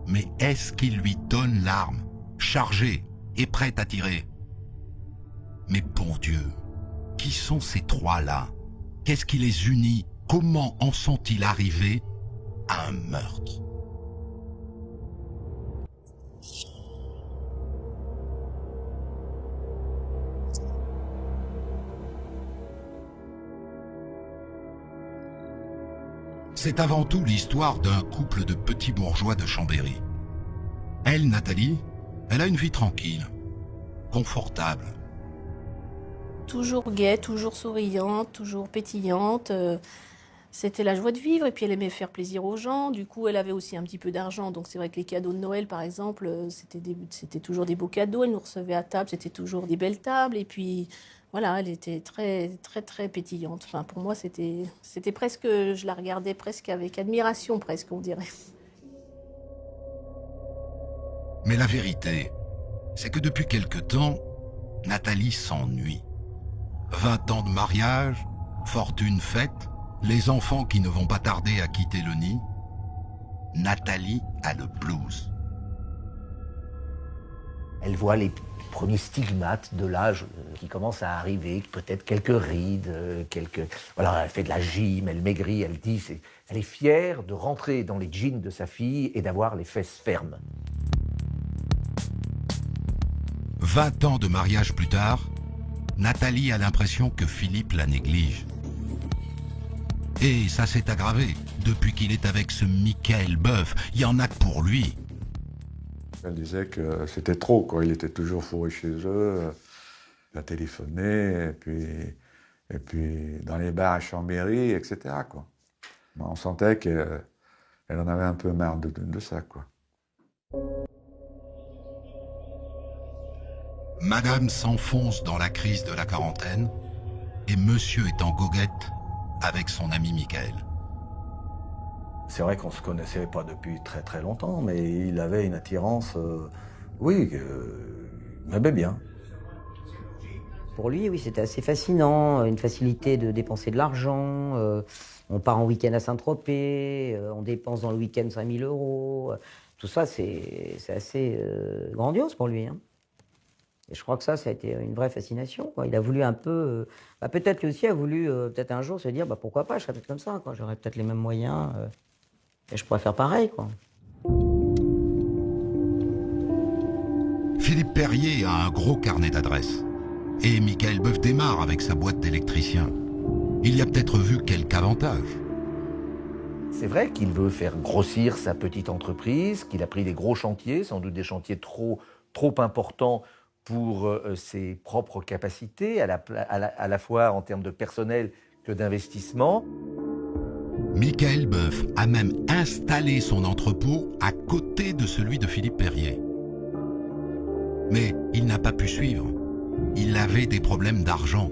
Mais est-ce qu'il lui donne l'arme, chargée et prête à tirer? Mais bon Dieu, qui sont ces trois-là? Qu'est-ce qui les unit? Comment en sont-ils arrivés à un meurtre? C'est avant tout l'histoire d'un couple de petits bourgeois de Chambéry. Elle, Nathalie, elle a une vie tranquille, confortable.
Toujours gaie, toujours souriante, toujours pétillante. C'était la joie de vivre et puis elle aimait faire plaisir aux gens. Du coup, elle avait aussi un petit peu d'argent. Donc c'est vrai que les cadeaux de Noël, par exemple, c'était toujours des beaux cadeaux. Elle nous recevait à table, c'était toujours des belles tables. Et puis voilà, elle était très, très, très pétillante. Enfin, pour moi, c'était presque, je la regardais presque avec admiration, presque, on dirait.
Mais la vérité, c'est que depuis quelque temps, Nathalie s'ennuie. 20 ans de mariage, fortune faite, les enfants qui ne vont pas tarder à quitter le nid. Nathalie a le blues.
Elle voit les premiers stigmates de l'âge qui commencent à arriver, peut-être quelques rides, Voilà, elle fait de la gym, elle maigrit, elle dit... Elle est fière de rentrer dans les jeans de sa fille et d'avoir les fesses fermes.
20 ans de mariage plus tard, Nathalie a l'impression que Philippe la néglige. Et ça s'est aggravé depuis qu'il est avec ce Michael Boeuf. Il y en a que pour lui.
Elle disait que c'était trop, quoi. Il était toujours fourré chez eux, il a téléphoné, et puis dans les bars à Chambéry, etc., quoi. On sentait qu'elle en avait un peu marre de ça, quoi.
Madame s'enfonce dans la crise de la quarantaine et monsieur est en goguette avec son ami Michael.
C'est vrai qu'on ne se connaissait pas depuis très très longtemps, mais il avait une attirance, oui, il m'aimait bien.
Pour lui, oui, c'était assez fascinant, une facilité de dépenser de l'argent. On part en week-end à Saint-Tropez, on dépense dans le week-end 5 000 €. Tout ça, c'est assez grandiose pour lui, hein. Et je crois que ça a été une vraie fascination, quoi. Il a voulu un peu... peut-être lui aussi a voulu, peut-être un jour, se dire pourquoi pas, je serais peut-être comme ça, quoi. J'aurais peut-être les mêmes moyens et je pourrais faire pareil, quoi.
Philippe Perrier a un gros carnet d'adresses. Et Michael Boeuf démarre avec sa boîte d'électricien. il y a peut-être vu quelque avantage.
C'est vrai qu'il veut faire grossir sa petite entreprise, qu'il a pris des gros chantiers, sans doute des chantiers trop importants pour ses propres capacités, à la fois en termes de personnel que d'investissement.
Michael Boeuf a même installé son entrepôt à côté de celui de Philippe Perrier. Mais il n'a pas pu suivre. Il avait des problèmes d'argent.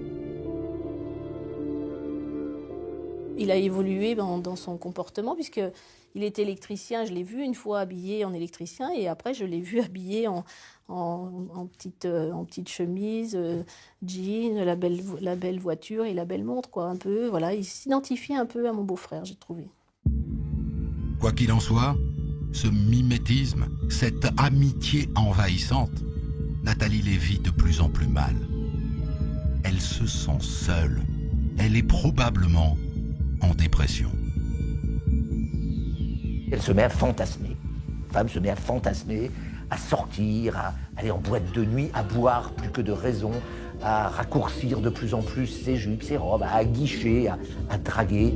Il a évolué dans son comportement, puisqu'il était électricien. Je l'ai vu une fois habillé en électricien, et après je l'ai vu habillé en petite chemise, jean, la belle voiture et la belle montre, quoi. Un peu, voilà, il s'identifiait un peu à mon beau-frère, j'ai trouvé.
Quoi qu'il en soit, ce mimétisme, cette amitié envahissante, Nathalie les vit de plus en plus mal. Elle se sent seule. Elle est probablement en dépression.
Elle se met à fantasmer. La femme se met à fantasmer, à sortir, à aller en boîte de nuit, à boire plus que de raison, à raccourcir de plus en plus ses jupes, ses robes, à aguicher, à draguer.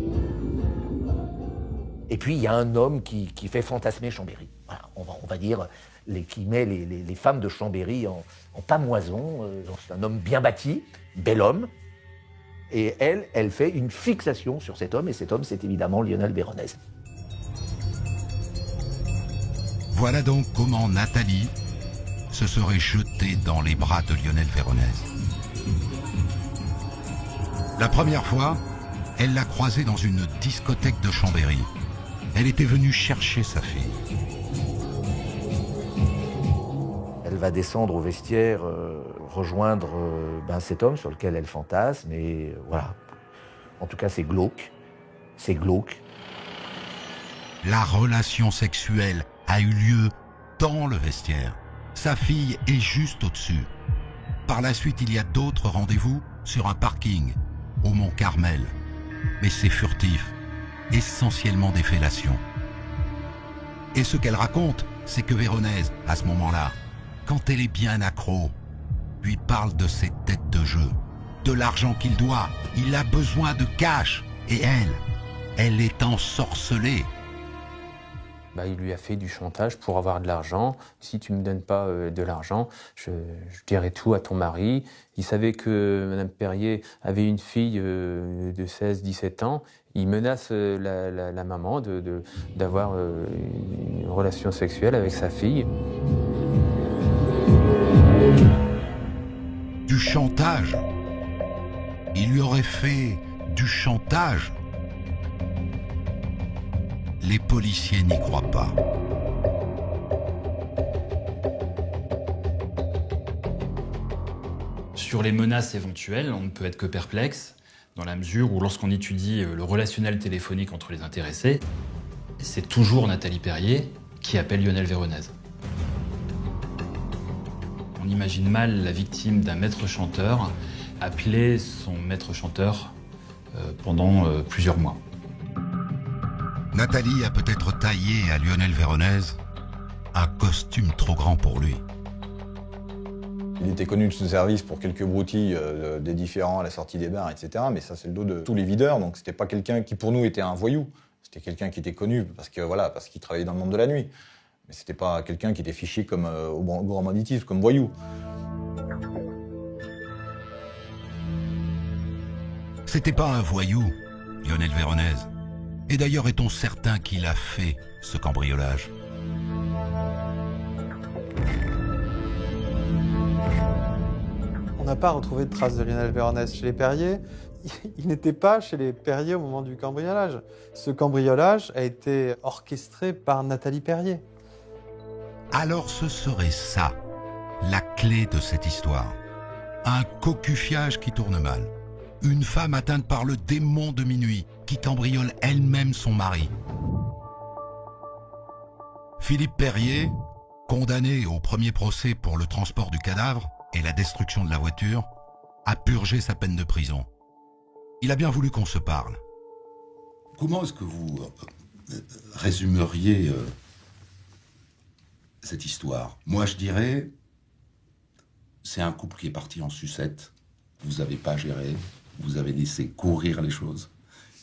Et puis il y a un homme qui fait fantasmer Chambéry. Voilà, on va dire, qui met les femmes de Chambéry en pamoison. C'est un homme bien bâti, bel homme. Et elle fait une fixation sur cet homme, et cet homme, c'est évidemment Lionel Véronèse.
Voilà donc comment Nathalie se serait jetée dans les bras de Lionel Véronèse. La première fois, elle l'a croisé dans une discothèque de Chambéry. Elle était venue chercher sa fille.
Elle va descendre au vestiaire, rejoindre cet homme sur lequel elle fantasme, et voilà. En tout cas, c'est glauque. C'est glauque.
La relation sexuelle a eu lieu dans le vestiaire. Sa fille est juste au-dessus. Par la suite, il y a d'autres rendez-vous sur un parking, au Mont Carmel. Mais c'est furtif, essentiellement des fellations. Et ce qu'elle raconte, c'est que Véronèse, à ce moment-là, quand elle est bien accro, lui parle de ses têtes de jeu, de l'argent qu'il doit. Il a besoin de cash. Et elle est ensorcelée.
Il lui a fait du chantage pour avoir de l'argent. Si tu ne me donnes pas de l'argent, je dirai tout à ton mari. Il savait que Mme Perrier avait une fille de 16-17 ans. Il menace la maman d'avoir une relation sexuelle avec sa fille.
Du chantage. Il lui aurait fait du chantage. Les policiers n'y croient pas.
Sur les menaces éventuelles, on ne peut être que perplexe, dans la mesure où lorsqu'on étudie le relationnel téléphonique entre les intéressés, c'est toujours Nathalie Perrier qui appelle Lionel Véronèse. On imagine mal la victime d'un maître chanteur appeler son maître chanteur pendant plusieurs mois.
Nathalie a peut-être taillé à Lionel Véronèse un costume trop grand pour lui.
Il était connu de ce service pour quelques broutilles des différents à la sortie des bars, etc. Mais ça, c'est le dos de tous les videurs, donc c'était pas quelqu'un qui, pour nous, était un voyou. C'était quelqu'un qui était connu parce qu'il travaillait dans le monde de la nuit. Mais c'était pas quelqu'un qui était fiché comme au grand banditisme, comme voyou.
C'était pas un voyou, Lionel Véronèse. Et d'ailleurs, est-on certain qu'il a fait ce cambriolage?
On n'a pas retrouvé de traces de Lionel Véronèse chez les Perrier. Il n'était pas chez les Perrier au moment du cambriolage. Ce cambriolage a été orchestré par Nathalie Perrier.
Alors ce serait ça, la clé de cette histoire. Un cocufiage qui tourne mal. Une femme atteinte par le démon de minuit qui cambriole elle-même son mari. Philippe Perrier, condamné au premier procès pour le transport du cadavre et la destruction de la voiture, a purgé sa peine de prison. Il a bien voulu qu'on se parle.
Comment est-ce que vous résumeriez cette histoire? Moi, je dirais, c'est un couple qui est parti en sucette. Vous n'avez pas géré. vous avez laissé courir les choses,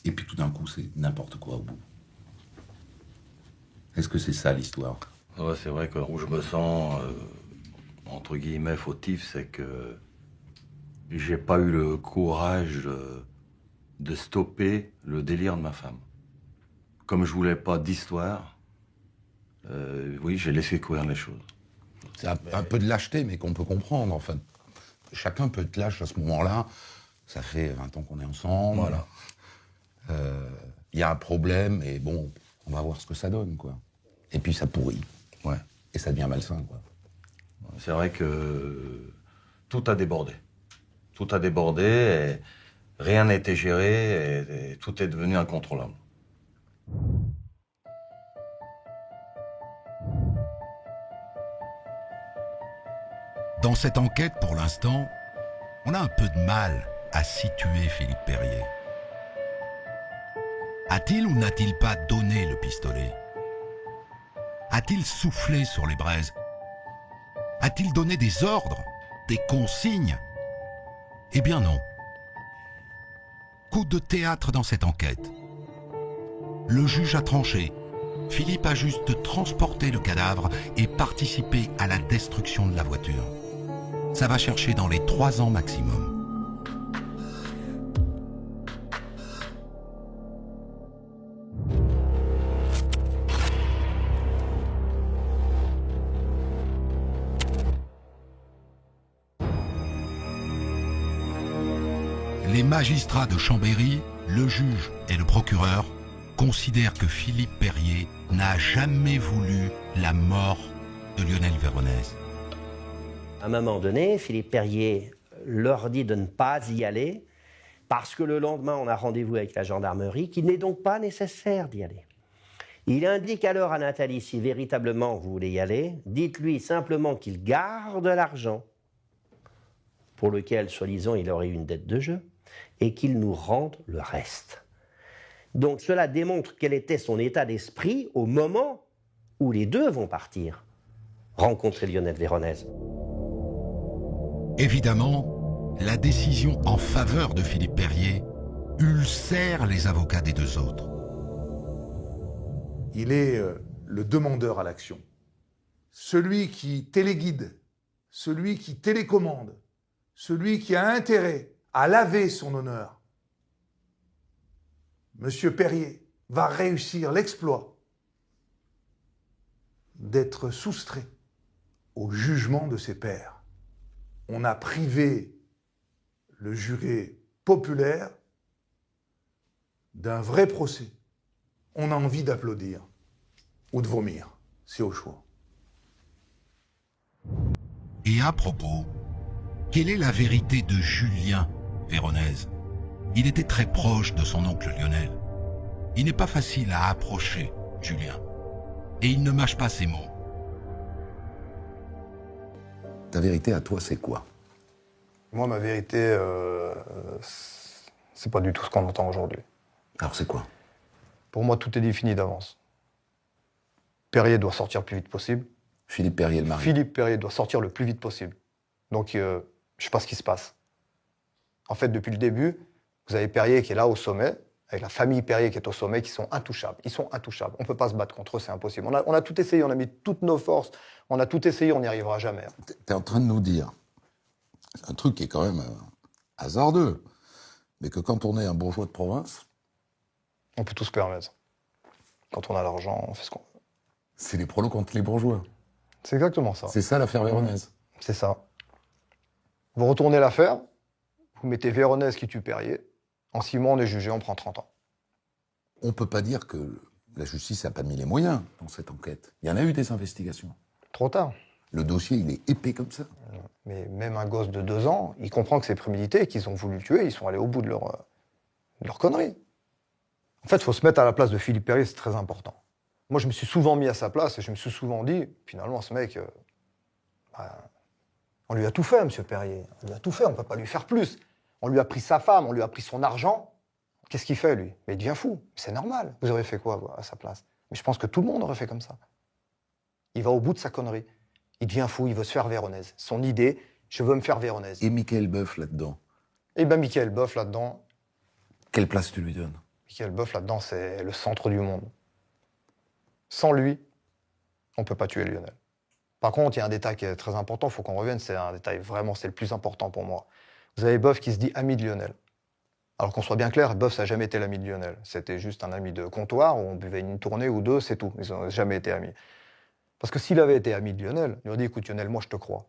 et puis tout d'un coup, c'est n'importe quoi au bout. Est-ce que c'est ça l'histoire?
Ouais, c'est vrai que où je me sens, entre guillemets, fautif, c'est que j'ai pas eu le courage de stopper le délire de ma femme. Comme je voulais pas d'histoire, oui, j'ai laissé courir les choses.
C'est un peu de lâcheté, mais qu'on peut comprendre, en fait. Chacun peut être lâche à ce moment-là. Ça fait 20 ans qu'on est ensemble.
Voilà.
Il y a un problème, et bon, on va voir ce que ça donne, quoi. Et puis ça pourrit.
Ouais.
Et ça devient malsain, quoi.
C'est vrai que tout a débordé. Tout a débordé, et rien n'a été géré, et tout est devenu incontrôlable.
Dans cette enquête, pour l'instant, on a un peu de mal à situer Philippe Perrier. A-t-il ou n'a-t-il pas donné le pistolet? A-t-il soufflé sur les braises? A-t-il donné des ordres, des consignes? Eh bien non. Coup de théâtre dans cette enquête. Le juge a tranché. Philippe a juste transporté le cadavre et participé à la destruction de la voiture. Ça va chercher dans les 3 ans maximum. Les magistrats de Chambéry, le juge et le procureur considèrent que Philippe Perrier n'a jamais voulu la mort de Lionel Véronèse.
À un moment donné, Philippe Perrier leur dit de ne pas y aller parce que le lendemain, on a rendez-vous avec la gendarmerie, qu'il n'est donc pas nécessaire d'y aller. Il indique alors à Nathalie, si véritablement vous voulez y aller, dites-lui simplement qu'il garde l'argent pour lequel, soi-disant, il aurait eu une dette de jeu et qu'il nous rende le reste. Donc cela démontre quel était son état d'esprit au moment où les deux vont partir rencontrer Lionel Véronèse.
Évidemment, la décision en faveur de Philippe Perrier ulcère les avocats des deux autres.
Il est le demandeur à l'action, celui qui téléguide, celui qui télécommande, celui qui a intérêt à laver son honneur. Monsieur Perrier va réussir l'exploit d'être soustrait au jugement de ses pairs. On a privé le juré populaire d'un vrai procès. On a envie d'applaudir ou de vomir, c'est au choix.
Et à propos, quelle est la vérité de Julien Véronèse? Il était très proche de son oncle Lionel. Il n'est pas facile à approcher, Julien. Et il ne mâche pas ses mots.
Ta vérité à toi, c'est quoi?
Moi, ma vérité, c'est pas du tout ce qu'on entend aujourd'hui.
Alors c'est quoi?
Pour moi, tout est défini d'avance. Perrier doit sortir le plus vite possible.
Philippe Perrier, le mari.
Philippe Perrier doit sortir le plus vite possible. Donc, je sais pas ce qui se passe. En fait, depuis le début, vous avez Perrier qui est là au sommet, avec la famille Perrier qui est au sommet, qui sont intouchables. Ils sont intouchables. On peut pas se battre contre eux, c'est impossible. On a tout essayé, on a mis toutes nos forces, on a tout essayé, on n'y arrivera jamais.
T'es en train de nous dire un truc qui est quand même hasardeux, mais que quand on est un bourgeois de province...
On peut tout se permettre. Quand on a l'argent, on fait ce qu'on veut.
C'est les prolos contre les bourgeois.
C'est exactement ça.
C'est ça l'affaire Véronèse.
C'est ça. Vous retournez l'affaire, vous mettez Véronèse qui tue Perrier, en 6 mois on est jugé, on prend 30 ans.
On peut pas dire que la justice n'a pas mis les moyens dans cette enquête. Il y en a eu des investigations.
Trop tard.
Le dossier, il est épais comme ça.
Mais même un gosse de 2 ans, il comprend que c'est prémédité, qu'ils ont voulu le tuer, ils sont allés au bout de leur connerie. En fait, il faut se mettre à la place de Philippe Perrier, c'est très important. Moi, je me suis souvent mis à sa place et je me suis souvent dit, finalement, ce mec, on lui a tout fait, monsieur Perrier. On lui a tout fait, on ne peut pas lui faire plus. On lui a pris sa femme, on lui a pris son argent. Qu'est-ce qu'il fait, lui? Mais il devient fou. C'est normal. Vous auriez fait quoi à sa place? Mais je pense que tout le monde aurait fait comme ça. Il va au bout de sa connerie. Il devient fou, il veut se faire Véronèse. Son idée, je veux me faire Véronèse.
Et Michael Boeuf là-dedans?
Et bien, Michael Boff, là-dedans...
Quelle place tu lui donnes?
Michael Boff, là-dedans, c'est le centre du monde. Sans lui, on ne peut pas tuer Lionel. Par contre, il y a un détail qui est très important, il faut qu'on revienne, c'est un détail vraiment, c'est le plus important pour moi. Vous avez Boff qui se dit ami de Lionel. Alors qu'on soit bien clair, Boff, ça n'a jamais été l'ami de Lionel. C'était juste un ami de comptoir, où on buvait une tournée ou deux, c'est tout. Ils n'ont jamais été amis. Parce que s'il avait été ami de Lionel, il aurait dit, écoute Lionel, moi je te crois.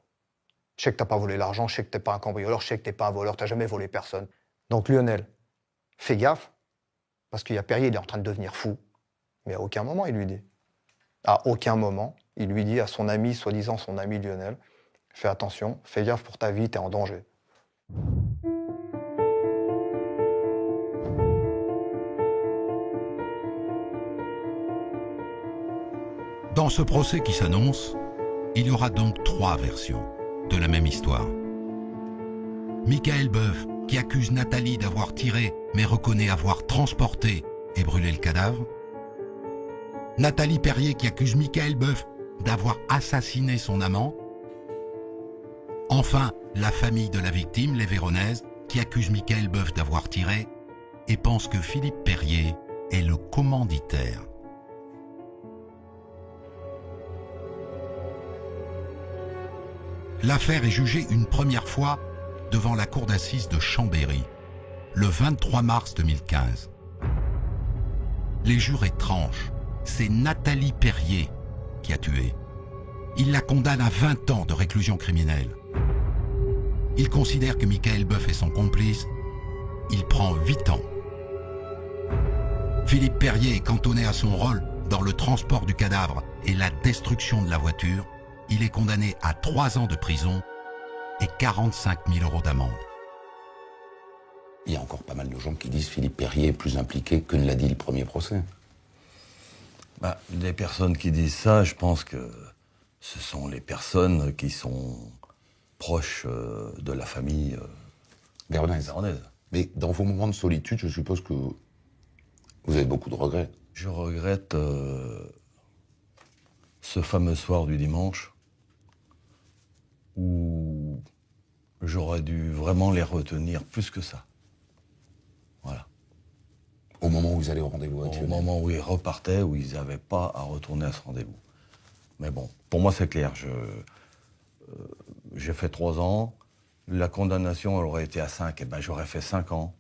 Je sais que tu n'as pas volé l'argent, je sais que tu n'es pas un cambrioleur, je sais que tu n'es pas un voleur, tu n'as jamais volé personne. Donc Lionel, fais gaffe, parce qu'il y a Perrier, il est en train de devenir fou. Mais à aucun moment, il lui dit. À aucun moment, il lui dit à son ami, soi-disant son ami Lionel, fais attention, fais gaffe pour ta vie, t'es en danger.
Dans ce procès qui s'annonce, il y aura donc 3 versions de la même histoire. Michael Boeuf, qui accuse Nathalie d'avoir tiré, mais reconnaît avoir transporté et brûlé le cadavre. Nathalie Perrier, qui accuse Michael Boeuf d'avoir assassiné son amant. Enfin, la famille de la victime, les Véronèses, qui accuse Michael Boeuf d'avoir tiré et pense que Philippe Perrier est le commanditaire. L'affaire est jugée une première fois devant la cour d'assises de Chambéry, le 23 mars 2015. Les jurés tranchent. C'est Nathalie Perrier qui a tué. Il la condamne à 20 ans de réclusion criminelle. Il considère que Michael Boeuf est son complice. Il prend 8 ans. Philippe Perrier est cantonné à son rôle dans le transport du cadavre et la destruction de la voiture. Il est condamné à 3 ans de prison et 45 000 € d'amende.
Il y a encore pas mal de gens qui disent que Philippe Perrier est plus impliqué que ne l'a dit le premier procès.
Les personnes qui disent ça, je pense que ce sont les personnes qui sont proches de la famille
Véronèse. Mais dans vos moments de solitude, je suppose que vous avez beaucoup de regrets.
Je regrette ce fameux soir du dimanche où j'aurais dû vraiment les retenir plus que ça. Voilà.
Au moment où vous allez au rendez-vous avec
Au moment où ils repartaient, où ils n'avaient pas à retourner à ce rendez-vous. Mais bon, pour moi c'est clair. J'ai fait 3 ans. La condamnation elle aurait été à 5, et ben j'aurais fait 5 ans.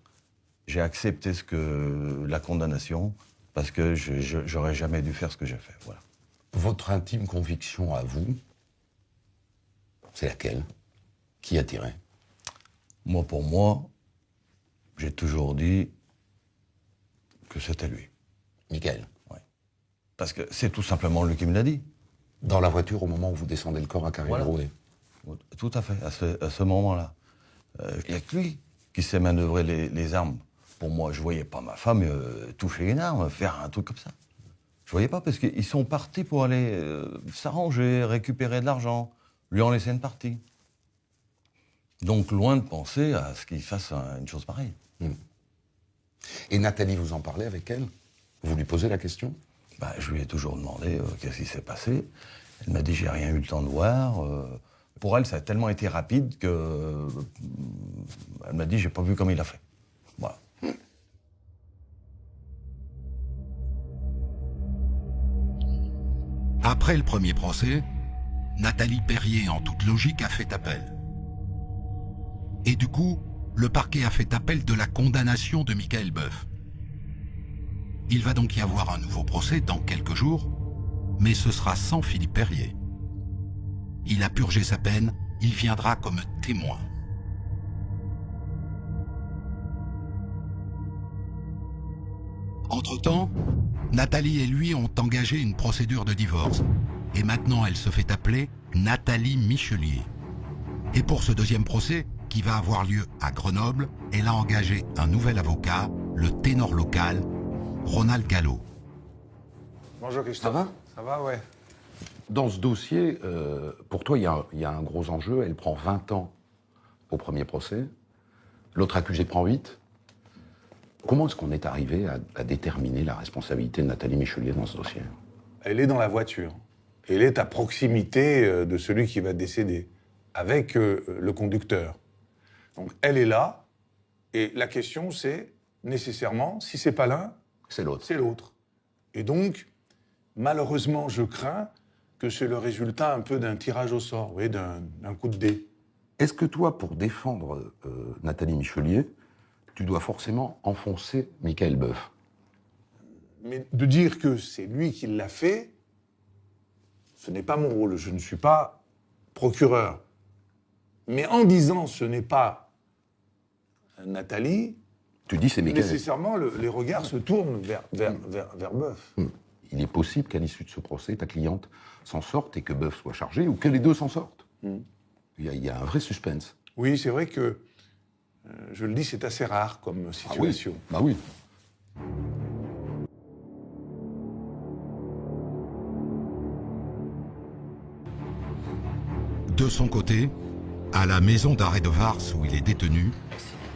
J'ai accepté la condamnation parce que j'aurais jamais dû faire ce que j'ai fait. Voilà.
Votre intime conviction à vous, c'est laquelle? Qui a tiré?
Moi, pour moi, j'ai toujours dit que c'était lui.
Michael?
Oui. Parce que c'est tout simplement lui qui me l'a dit.
Dans la voiture, au moment où vous descendez le corps à Carré-Drouet?
Tout à fait, à ce moment-là. Il n'y a que lui qui sait manœuvrer les armes. Pour moi, je ne voyais pas ma femme toucher une arme, faire un truc comme ça. Je ne voyais pas, parce qu'ils sont partis pour aller s'arranger, récupérer de l'argent, lui en laisser une partie. Donc, loin de penser à ce qu'il fasse une chose pareille.
Et Nathalie, vous en parlez avec elle? Vous lui posez la question?
Je lui ai toujours demandé qu'est-ce qui s'est passé. Elle m'a dit j'ai rien eu le temps de voir. Pour elle, ça a tellement été rapide que elle m'a dit j'ai pas vu comme il a fait. Voilà.
Après le premier procès, Nathalie Perrier, en toute logique, a fait appel. Et du coup, le parquet a fait appel de la condamnation de Michael Boeuf. Il va donc y avoir un nouveau procès dans quelques jours, mais ce sera sans Philippe Perrier. Il a purgé sa peine, il viendra comme témoin. Entre-temps, Nathalie et lui ont engagé une procédure de divorce. Et maintenant, elle se fait appeler Nathalie Michelier. Et pour ce deuxième procès, qui va avoir lieu à Grenoble, elle a engagé un nouvel avocat, le ténor local, Ronald Gallo.
Bonjour Christophe.
Ça va?
Ça va, ouais.
Dans ce dossier, pour toi, il y a un gros enjeu. Elle prend 20 ans au premier procès. L'autre accusé prend 8. Comment est-ce qu'on est arrivé à déterminer la responsabilité de Nathalie Michelier dans ce dossier?
Elle est dans la voiture. Elle est à proximité de celui qui va décéder, avec le conducteur. Donc elle est là, Et la question, c'est, nécessairement, si c'est pas l'un,
c'est l'autre.
C'est l'autre. Et donc, malheureusement, je crains que c'est le résultat un peu d'un tirage au sort, oui, d'un coup de dé.
Est-ce que toi, pour défendre Nathalie Michelier, tu dois forcément enfoncer Michael Boeuf?
Mais de dire que c'est lui qui l'a fait, ce n'est pas mon rôle. Je ne suis pas procureur. Mais en disant ce n'est pas Nathalie,
tu dis c'est Michael.
Nécessairement, les regards se tournent vers Boeuf.
Il est possible qu'à l'issue de ce procès, ta cliente s'en sorte et que Boeuf soit chargé, ou que les deux s'en sortent. Il y a un vrai suspense.
Oui, c'est vrai que, je le dis, c'est assez rare comme situation.
Ah oui.
De son côté, à la maison d'arrêt de Vars où il est détenu,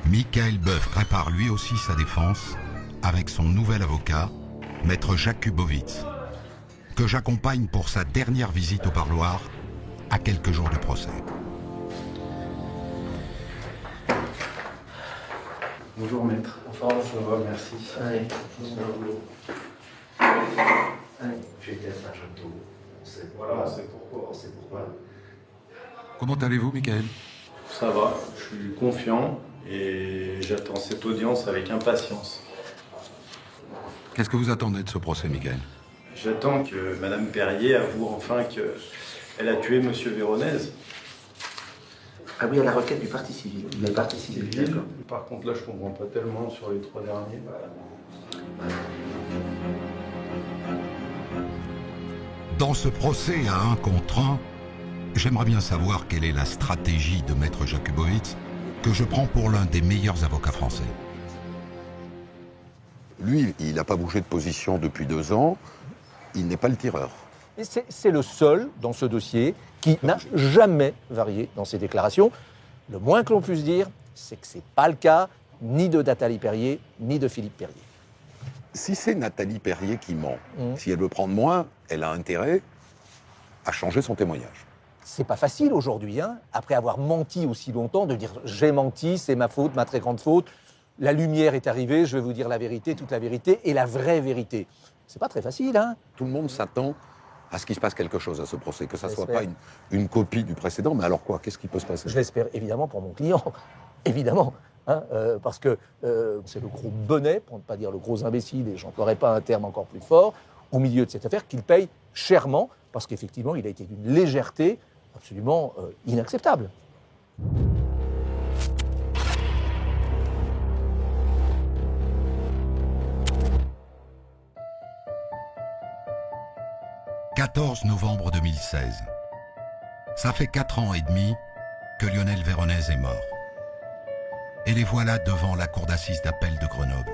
Michael Boeuf prépare lui aussi sa défense avec son nouvel avocat, maître Jakubowicz, que j'accompagne pour sa dernière visite au parloir à quelques jours du procès.
Bonjour maître. Enfin, ça va, merci.
Allez, allez, j'étais à Saint-Château.
Voilà, c'est pourquoi.
Comment allez-vous, Michael?
Ça va, je suis confiant et j'attends cette audience avec impatience.
Qu'est-ce que vous attendez de ce procès, Michael?
J'attends que Madame Perrier avoue enfin qu'elle a tué Monsieur Véronèse.
Ah oui, à la requête du parti civil. Le parti civil, d'accord.
Par contre, là, je comprends pas tellement sur les 3 derniers.
Dans ce procès à 1 contre 1, j'aimerais bien savoir quelle est la stratégie de maître Jakubowicz que je prends pour l'un des meilleurs avocats français.
Lui, il n'a pas bougé de position depuis 2 ans. Il n'est pas le tireur.
C'est le seul dans ce dossier qui n'a jamais varié dans ses déclarations. Le moins que l'on puisse dire, c'est que ce n'est pas le cas ni de Nathalie Perrier, ni de Philippe Perrier.
Si c'est Nathalie Perrier qui ment, si elle veut prendre moins, elle a intérêt à changer son témoignage.
C'est pas facile aujourd'hui, hein, après avoir menti aussi longtemps, de dire j'ai menti, c'est ma faute, ma très grande faute. La lumière est arrivée, je vais vous dire la vérité, toute la vérité et la vraie vérité. C'est pas très facile, hein.
Tout le monde s'attend à ce qu'il se passe quelque chose à ce procès, que ça ne soit pas une copie du précédent, mais alors quoi? Qu'est-ce qui peut se passer?
Je l'espère évidemment pour mon client, évidemment, hein, parce que c'est le gros bonnet, pour ne pas dire le gros imbécile, et j'emploierai pas un terme encore plus fort, au milieu de cette affaire, qu'il paye chèrement, parce qu'effectivement, il a été d'une légèreté absolument inacceptable.
« 14 novembre 2016. Ça fait 4 ans et demi que Lionel Véronèse est mort. Et les voilà devant la cour d'assises d'appel de Grenoble.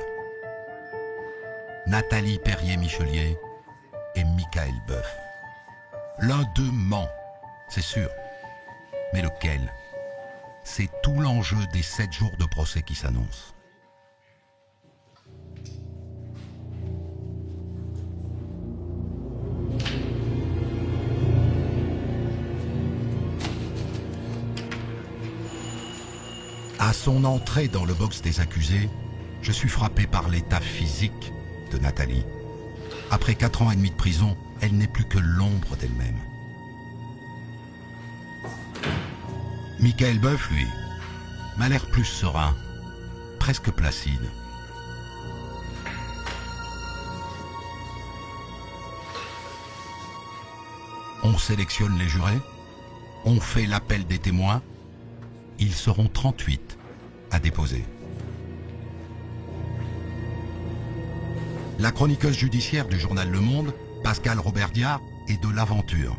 Nathalie Perrier-Michelier et Michael Boeuf. L'un d'eux ment, c'est sûr. Mais lequel? C'est tout l'enjeu des 7 jours de procès qui s'annoncent. À son entrée dans le box des accusés, je suis frappé par l'état physique de Nathalie. Après 4 ans et demi de prison, elle n'est plus que l'ombre d'elle-même. Michael Boeuf, lui, m'a l'air plus serein, presque placide. On sélectionne les jurés, on fait l'appel des témoins. Ils seront 38 à déposer. La chroniqueuse judiciaire du journal Le Monde, Pascale Robert-Diard, est de l'aventure.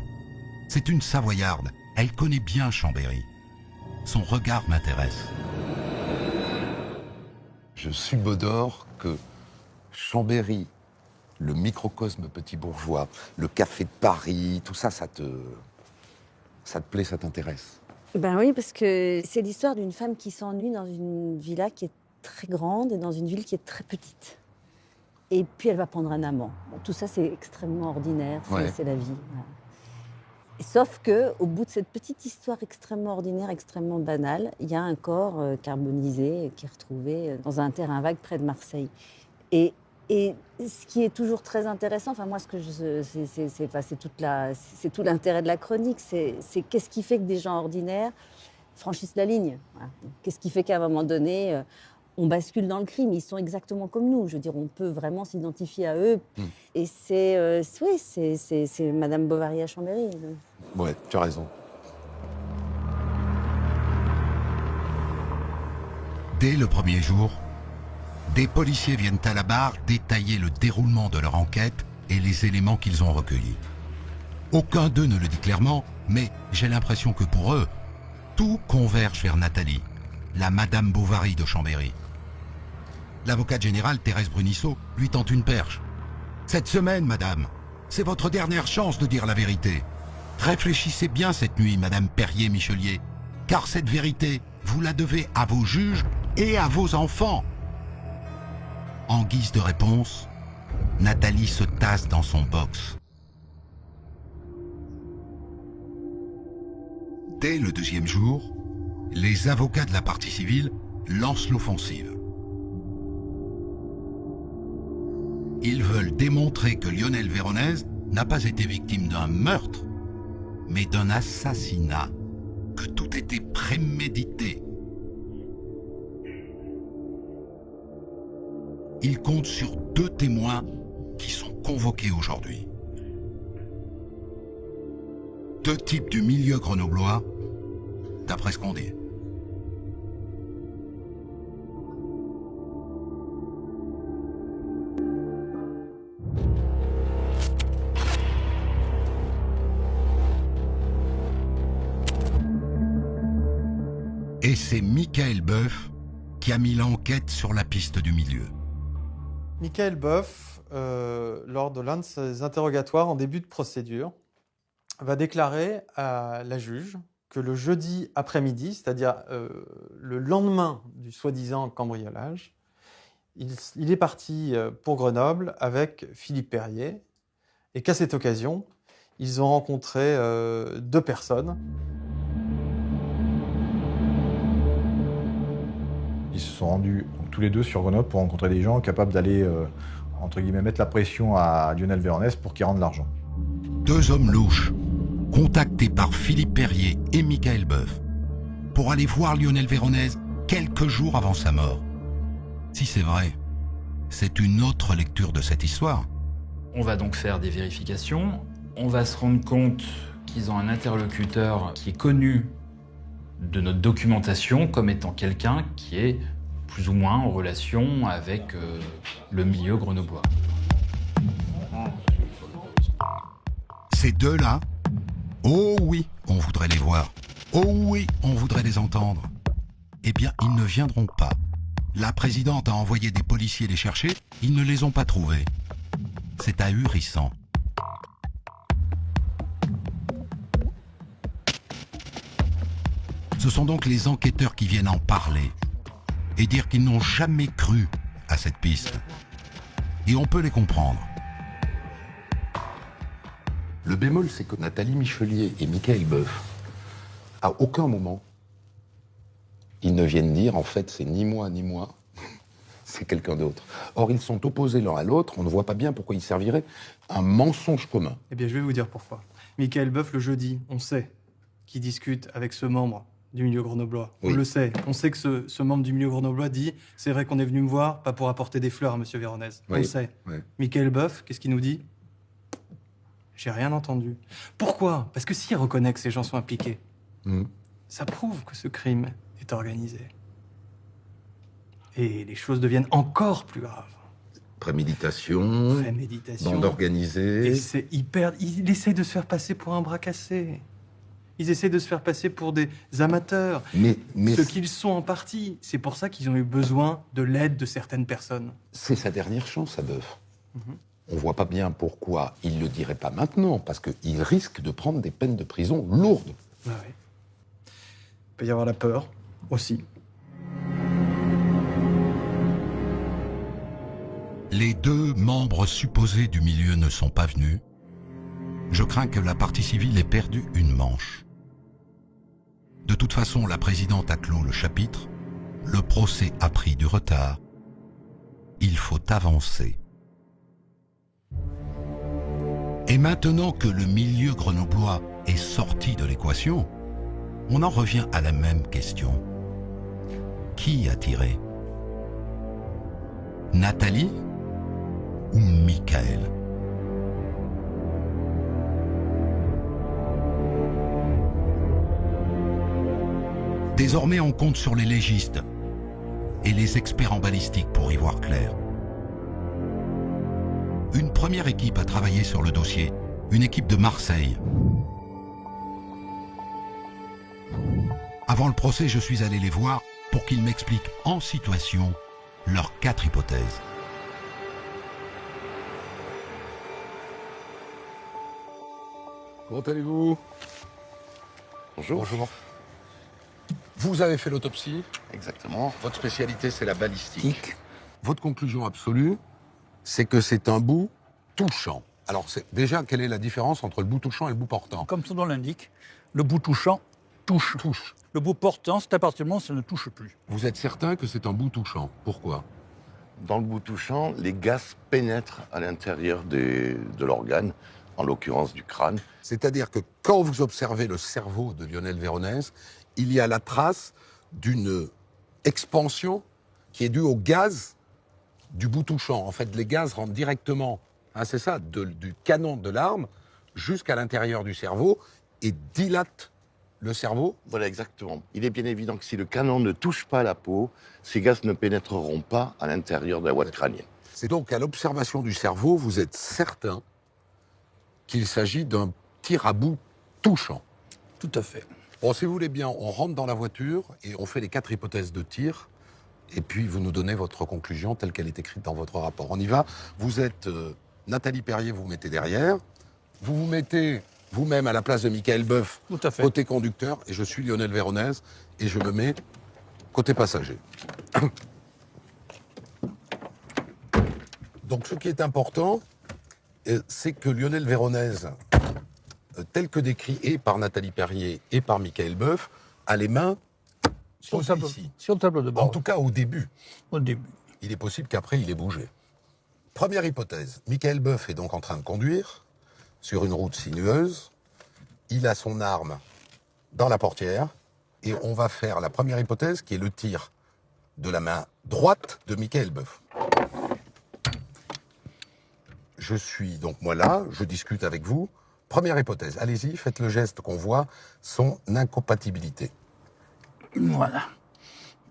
C'est une Savoyarde, elle connaît bien Chambéry. Son regard m'intéresse.
Je subodore que Chambéry, le microcosme petit bourgeois, le café de Paris, tout ça, ça te plaît, ça t'intéresse?
Ben oui, parce que c'est l'histoire d'une femme qui s'ennuie dans une villa qui est très grande et dans une ville qui est très petite. Et puis elle va prendre un amant. Bon, tout ça, c'est extrêmement ordinaire, c'est la vie. Voilà. Sauf que, au bout de cette petite histoire extrêmement ordinaire, extrêmement banale, il y a un corps carbonisé qui est retrouvé dans un terrain vague près de Marseille. Et ce qui est toujours très intéressant, enfin moi, c'est tout l'intérêt de la chronique, c'est qu'est-ce qui fait que des gens ordinaires franchissent la ligne. Voilà. Qu'est-ce qui fait qu'à un moment donné, on bascule dans le crime. Ils sont exactement comme nous. Je veux dire, on peut vraiment s'identifier à eux. Et c'est Madame Bovary à Chambéry.
Ouais, tu as raison.
Dès le premier jour, des policiers viennent à la barre détailler le déroulement de leur enquête et les éléments qu'ils ont recueillis. Aucun d'eux ne le dit clairement, mais j'ai l'impression que pour eux, tout converge vers Nathalie, la Madame Bovary de Chambéry. L'avocate générale Thérèse Brunisseau lui tente une perche. « Cette semaine, madame, c'est votre dernière chance de dire la vérité. Réfléchissez bien cette nuit, Madame Perrier-Michelier, car cette vérité, vous la devez à vos juges et à vos enfants. » En guise de réponse, Nathalie se tasse dans son box. Dès le deuxième jour, les avocats de la partie civile lancent l'offensive. Ils veulent démontrer que Lionel Véronèse n'a pas été victime d'un meurtre, mais d'un assassinat, que tout était prémédité. Ils comptent sur 2 témoins qui sont convoqués aujourd'hui. 2 types du milieu grenoblois, d'après ce qu'on dit. Et c'est Michael Boeuf qui a mis l'enquête sur la piste du milieu.
Michael Boeuf, lors de l'un de ses interrogatoires en début de procédure, va déclarer à la juge que le jeudi après-midi, c'est-à-dire le lendemain du soi-disant cambriolage, il est parti pour Grenoble avec Philippe Perrier et qu'à cette occasion, ils ont rencontré 2 personnes.
Ils se sont rendus donc, tous les 2 sur Grenoble pour rencontrer des gens capables d'aller, entre guillemets, mettre la pression à Lionel Véronèse pour qu'il rende l'argent.
2 hommes louches, contactés par Philippe Perrier et Michael Boeuf, pour aller voir Lionel Véronèse quelques jours avant sa mort. Si c'est vrai, c'est une autre lecture de cette histoire.
On va donc faire des vérifications. On va se rendre compte qu'ils ont un interlocuteur qui est connu de notre documentation comme étant quelqu'un qui est plus ou moins en relation avec le milieu grenoblois.
Ces 2-là, oh oui, on voudrait les voir. Oh oui, on voudrait les entendre. Eh bien, ils ne viendront pas. La présidente a envoyé des policiers les chercher, ils ne les ont pas trouvés. C'est ahurissant. Ce sont donc les enquêteurs qui viennent en parler et dire qu'ils n'ont jamais cru à cette piste. Et on peut les comprendre.
Le bémol, c'est que Nathalie Michelier et Michael Boeuf, à aucun moment, ils ne viennent dire, en fait, c'est ni moi, c'est quelqu'un d'autre. Or, ils sont opposés l'un à l'autre, on ne voit pas bien pourquoi ils serviraient un mensonge commun.
Eh bien, je vais vous dire pourquoi. Michael Boeuf, le jeudi, on sait qu'il discute avec ce membre du milieu grenoblois. On le sait. On sait que ce membre du milieu grenoblois dit « C'est vrai qu'on est venu me voir, pas pour apporter des fleurs à M. Véronèse. » On le sait. Michael Boeuf, qu'est-ce qu'il nous dit ? J'ai rien entendu. Pourquoi ? Parce que s'il reconnaît que ces gens sont impliqués, ça prouve que ce crime est organisé. Et les choses deviennent encore plus graves.
Préméditation, bande organisée...
Et c'est hyper... Ils essayent de se faire passer pour un bras cassé. Ils essaient de se faire passer pour des amateurs.
Mais
ce qu'ils sont en partie. C'est pour ça qu'ils ont eu besoin de l'aide de certaines personnes.
C'est sa dernière chance, à Boeuf. On voit pas bien pourquoi il le dirait pas maintenant, parce qu'il risque de prendre des peines de prison lourdes.
Ah oui. Il peut y avoir la peur aussi.
Les 2 membres supposés du milieu ne sont pas venus. Je crains que la partie civile ait perdu une manche. De toute façon, la présidente a clos le chapitre. Le procès a pris du retard. Il faut avancer. Et maintenant que le milieu grenoblois est sorti de l'équation, on en revient à la même question. Qui a tiré? Nathalie ou Michael? Désormais, on compte sur les légistes et les experts en balistique pour y voir clair. Une première équipe a travaillé sur le dossier, une équipe de Marseille. Avant le procès, je suis allé les voir pour qu'ils m'expliquent en situation leurs 4 hypothèses.
Comment allez-vous?
Bonjour.
Bonjour. Vous avez fait l'autopsie?
Exactement.
Votre spécialité, c'est la balistique. Votre conclusion absolue, c'est que c'est un bout touchant. Alors, déjà, quelle est la différence entre le bout touchant et le bout portant?
Comme son nom l'indique, le bout touchant touche. Le bout portant, c'est à partir du moment où ça ne touche plus.
Vous êtes certain que c'est un bout touchant? Pourquoi?
Dans le bout touchant, les gaz pénètrent à l'intérieur de l'organe, en l'occurrence du crâne.
C'est-à-dire que quand vous observez le cerveau de Lionel Véronèse, il y a la trace d'une expansion qui est due au gaz du bout touchant. En fait, les gaz rentrent directement, c'est ça, du canon de l'arme jusqu'à l'intérieur du cerveau et dilatent le cerveau.
Voilà, exactement. Il est bien évident que si le canon ne touche pas la peau, ces gaz ne pénétreront pas à l'intérieur de la ouate crânienne.
C'est donc à l'observation du cerveau, vous êtes certain qu'il s'agit d'un tir à bout touchant.
Tout à fait.
Bon, si vous voulez bien, on rentre dans la voiture et on fait les 4 hypothèses de tir. Et puis, vous nous donnez votre conclusion telle qu'elle est écrite dans votre rapport. On y va. Vous êtes Nathalie Perrier, vous vous mettez derrière. Vous vous mettez vous-même à la place de Michael Boeuf, côté conducteur. Et je suis Lionel Véronèse et je me mets côté passager. Donc, ce qui est important, c'est que Lionel Véronèse, tel que décrit et par Nathalie Perrier et par Michael Boeuf, a les mains
sur le tableau de bord.
En tout cas, au début.
Au début.
Il est possible qu'après, il ait bougé. Première hypothèse. Michael Boeuf est donc en train de conduire sur une route sinueuse. Il a son arme dans la portière. Et on va faire la première hypothèse, qui est le tir de la main droite de Michael Boeuf. Je suis donc moi là, je discute avec vous. Première hypothèse, allez-y, faites le geste qu'on voit, son incompatibilité.
Voilà.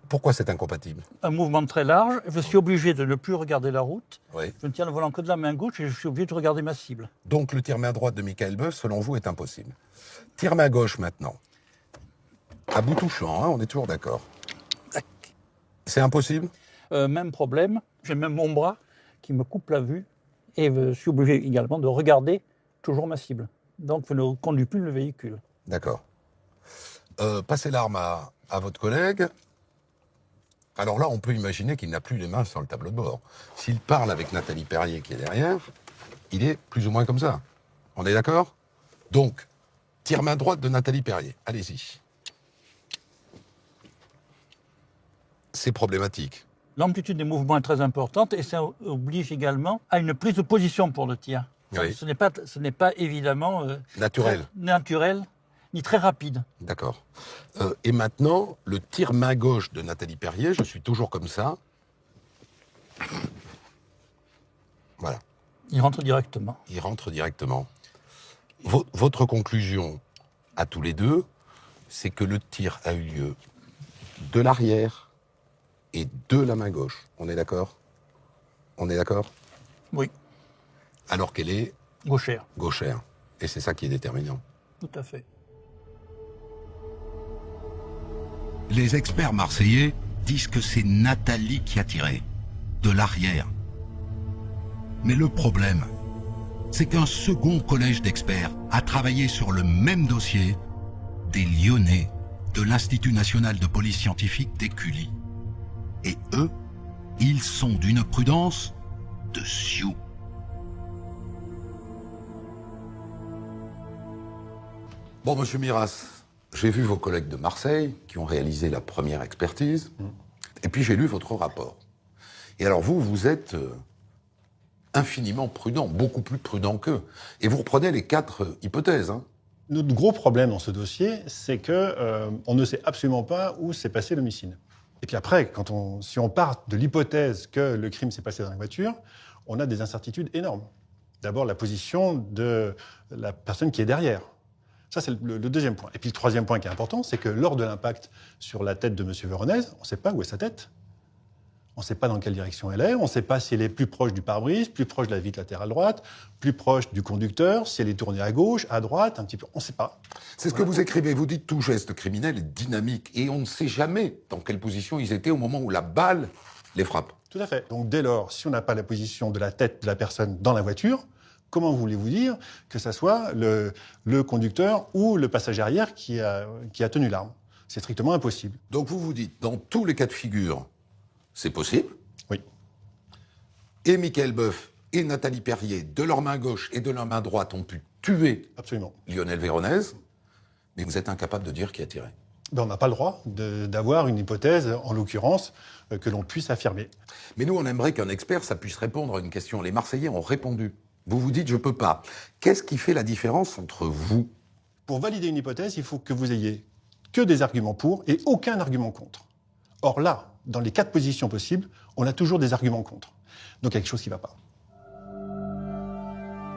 Pourquoi c'est incompatible?
Un mouvement très large, je suis obligé de ne plus regarder la route.
Oui.
Je ne tiens le volant que de la main gauche et je suis obligé de regarder ma cible.
Donc le tir main droite de Michael Boeuf, selon vous, est impossible. Tir main gauche maintenant. À bout touchant, on est toujours d'accord. C'est impossible?
Même problème, j'ai même mon bras qui me coupe la vue et je suis obligé également de regarder toujours ma cible. Donc je ne conduis plus le véhicule.
D'accord. Passez l'arme à votre collègue. Alors là, on peut imaginer qu'il n'a plus les mains sur le tableau de bord. S'il parle avec Nathalie Perrier qui est derrière, il est plus ou moins comme ça. On est d'accord? Donc, tir main droite de Nathalie Perrier. Allez-y. C'est problématique.
L'amplitude des mouvements est très importante et ça oblige également à une prise de position pour le tir.
Oui.
Ce n'est pas évidemment
naturel,
ni très rapide.
D'accord. Et maintenant, le tir main gauche de Nathalie Perrier, je suis toujours comme ça. Voilà.
Il rentre directement.
Il rentre directement. Votre conclusion à tous les deux, c'est que le tir a eu lieu de l'arrière et de la main gauche. On est d'accord? On est d'accord?
Oui.
Alors qu'elle est
gauchère.
Gauchère. Et c'est ça qui est déterminant.
Tout à fait.
Les experts marseillais disent que c'est Nathalie qui a tiré, de l'arrière. Mais le problème, c'est qu'un second collège d'experts a travaillé sur le même dossier des Lyonnais de l'Institut national de police scientifique d'Écully. Et eux, ils sont d'une prudence de sioux.
Bon, monsieur Miras, j'ai vu vos collègues de Marseille qui ont réalisé la première expertise, et puis j'ai lu votre rapport. Et alors vous êtes infiniment prudent, beaucoup plus prudent qu'eux. Et vous reprenez les 4 hypothèses. Hein.
Notre gros problème dans ce dossier, c'est que on ne sait absolument pas où s'est passé l'homicide. Et puis après, si on part de l'hypothèse que le crime s'est passé dans la voiture, on a des incertitudes énormes. D'abord, la position de la personne qui est derrière. Ça, c'est le deuxième point. Et puis le troisième point qui est important, c'est que lors de l'impact sur la tête de M. Véronèse, on ne sait pas où est sa tête. On ne sait pas dans quelle direction elle est. On ne sait pas si elle est plus proche du pare-brise, plus proche de la vitre latérale droite, plus proche du conducteur, si elle est tournée à gauche, à droite, un petit peu. On ne sait pas.
C'est ce que vous écrivez. Vous dites tout geste criminel est dynamique. Et on ne sait jamais dans quelle position ils étaient au moment où la balle les frappe.
Tout à fait. Donc dès lors, si on n'a pas la position de la tête de la personne dans la voiture, comment voulez-vous dire que ça soit le conducteur ou le passager arrière qui a tenu l'arme? C'est strictement impossible.
Donc vous vous dites, dans tous les cas de figure, c'est possible.
Oui.
Et Michael Boeuf et Nathalie Perrier, de leur main gauche et de leur main droite, ont pu tuer Lionel Véronèse, mais vous êtes incapable de dire qui a tiré.
Ben, on n'a pas le droit d'avoir une hypothèse, en l'occurrence, que l'on puisse affirmer.
Mais nous, on aimerait qu'un expert, ça puisse répondre à une question. Les Marseillais ont répondu. Vous vous dites, je peux pas. Qu'est-ce qui fait la différence entre vous?
Pour valider une hypothèse, il faut que vous ayez que des arguments pour et aucun argument contre. Or là, dans les 4 positions possibles, on a toujours des arguments contre. Donc il y a quelque chose qui ne va pas.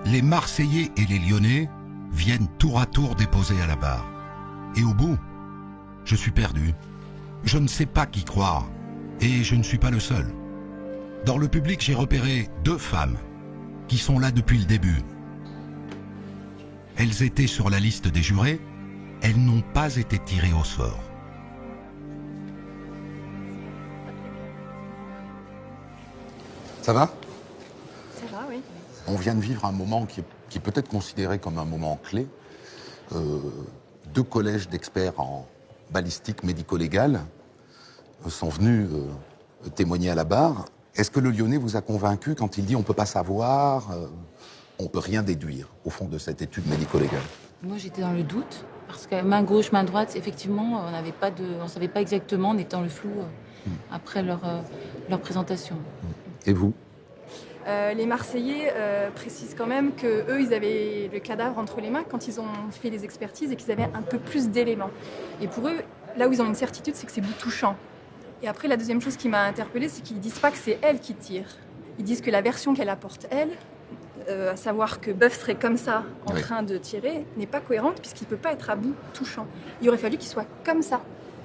Les Marseillais et les Lyonnais viennent tour à tour déposer à la barre. Et au bout, je suis perdu. Je ne sais pas qui croire. Et je ne suis pas le seul. Dans le public, j'ai repéré 2 femmes qui sont là depuis le début. Elles étaient sur la liste des jurés. Elles n'ont pas été tirées au sort.
Ça va?
Ça va, oui.
On vient de vivre un moment qui peut être considéré comme un moment clé. 2 collèges d'experts en balistique médico-légale sont venus témoigner à la barre. Est-ce que le Lyonnais vous a convaincu quand il dit on ne peut pas savoir, on ne peut rien déduire au fond de cette étude médico-légale?
Moi j'étais dans le doute, parce que main gauche, main droite, effectivement, on ne savait pas exactement, on était dans le flou après leur présentation.
Et vous?
Les Marseillais précisent quand même qu'eux, ils avaient le cadavre entre les mains quand ils ont fait les expertises et qu'ils avaient un peu plus d'éléments. Et pour eux, là où ils ont une certitude, c'est que c'est bout touchant. Et après, la deuxième chose qui m'a interpellée, c'est qu'ils disent pas que c'est elle qui tire. Ils disent que la version qu'elle apporte, elle, à savoir que Boeuf serait comme ça, en train de tirer, n'est pas cohérente puisqu'il ne peut pas être à bout touchant. Il aurait fallu qu'il soit comme ça.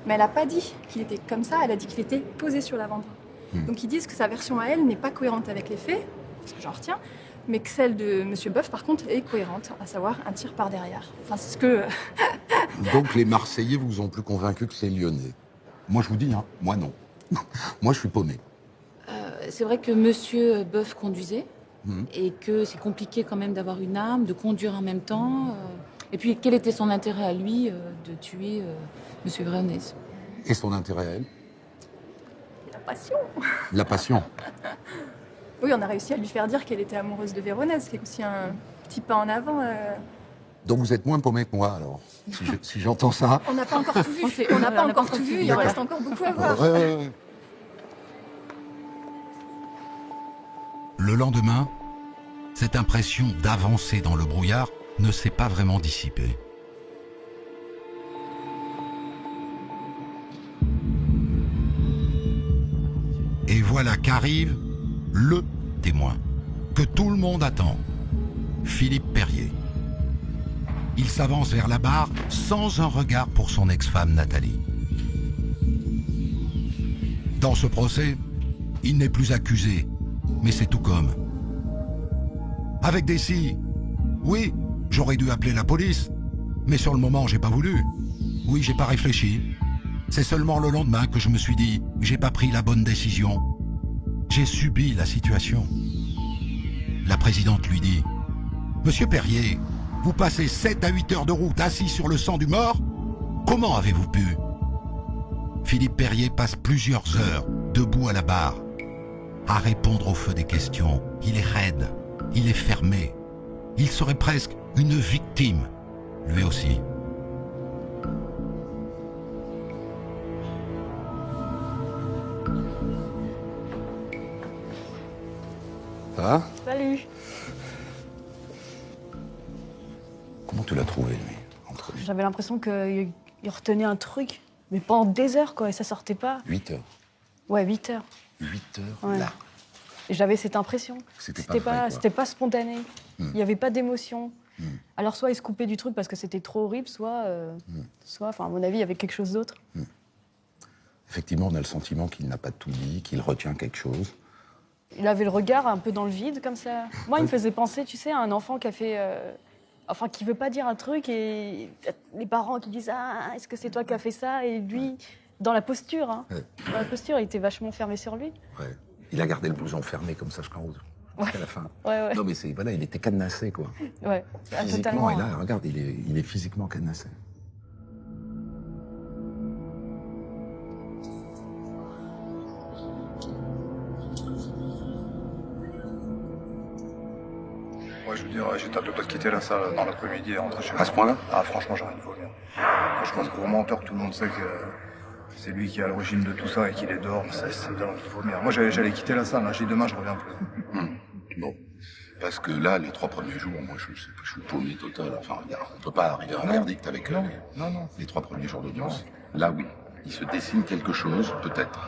Mais elle n'a pas dit qu'il était comme ça, elle a dit qu'il était posé sur l'avant-bras. Donc ils disent que sa version à elle n'est pas cohérente avec les faits, ce que j'en retiens, mais que celle de M. Boeuf, par contre, est cohérente, à savoir un tir par derrière. Enfin, c'est ce que...
Donc les Marseillais vous ont plus convaincu que les Lyonnais? Moi je vous dis, hein, moi non. Moi je suis paumé.
C'est vrai que M. Boeuf conduisait, et que c'est compliqué quand même d'avoir une arme, de conduire en même temps. Et puis quel était son intérêt à lui de tuer M. Véronèse?
Et son intérêt à elle?
La passion.
La passion.
Oui, on a réussi à lui faire dire qu'elle était amoureuse de Véronèse, ce qui est aussi un petit pas en avant.
Donc vous êtes moins paumé que moi, alors, si j'entends ça.
On n'a pas encore tout vu, on n'a pas encore tout vu, il en reste encore beaucoup à voir.
Ouais.
Le lendemain, cette impression d'avancer dans le brouillard ne s'est pas vraiment dissipée. Et voilà qu'arrive le témoin que tout le monde attend, Philippe Perrier. Il s'avance vers la barre sans un regard pour son ex-femme Nathalie. Dans ce procès, il n'est plus accusé, mais c'est tout comme. Avec des si, oui, j'aurais dû appeler la police, mais sur le moment, j'ai pas voulu. Oui, j'ai pas réfléchi. C'est seulement le lendemain que je me suis dit, j'ai pas pris la bonne décision. J'ai subi la situation. La présidente lui dit, Monsieur Perrier, vous passez 7 à 8 heures de route assis sur le sang du mort? Comment avez-vous pu? Philippe Perrier passe plusieurs heures debout à la barre, à répondre au feu des questions. Il est raide, il est fermé. Il serait presque une victime, lui aussi.
Ça va?
Salut.
Comment tu l'as trouvé, lui?
J'avais l'impression qu'il retenait un truc, mais pendant des heures, quoi, et ça sortait pas.
8 heures.
Ouais, 8 heures.
8 heures,
Ouais.
là.
Et j'avais cette impression.
C'était pas vrai, quoi.
C'était pas spontané.
Hmm.
Il n'y avait pas d'émotion. Alors, soit il se coupait du truc parce que c'était trop horrible, soit, enfin, à mon avis, il y avait quelque chose d'autre.
Effectivement, on a le sentiment qu'il n'a pas tout dit, qu'il retient quelque chose.
Il avait le regard un peu dans le vide, comme ça. Moi, il me faisait penser, tu sais, à un enfant qui a fait... Enfin, qui veut pas dire un truc et les parents qui disent « Ah, est-ce que c'est toi qui as fait ça ?» Et lui, dans la posture, hein. Dans la posture, il était vachement fermé sur lui.
Ouais. Il a gardé le blouson fermé comme ça jusqu'à la fin.
Ouais.
Non, mais voilà, il était cadenassé, quoi.
Ouais,
Physiquement,
totalement.
et là, regarde, il est physiquement cadenassé.
Ouais, je veux dire, j'étais à deux doigts de quitter la salle dans l'après-midi et rentrer chez moi.
À ce point-là?
Ah, franchement, j'ai envie de vomir. Franchement, ce gros menteur, tout le monde sait que c'est lui qui est à l'origine de tout ça et qu'il est dehors, mais ça me donne envie de vomir. Moi, j'allais quitter la salle, hein. J'ai dit demain, je reviens plus.
Bon. Parce que là, les 3 premiers jours, moi, je suis paumé total. Enfin, on ne peut pas arriver à un verdict avec les 3 premiers jours d'audience. Là, oui. Il se dessine quelque chose, peut-être.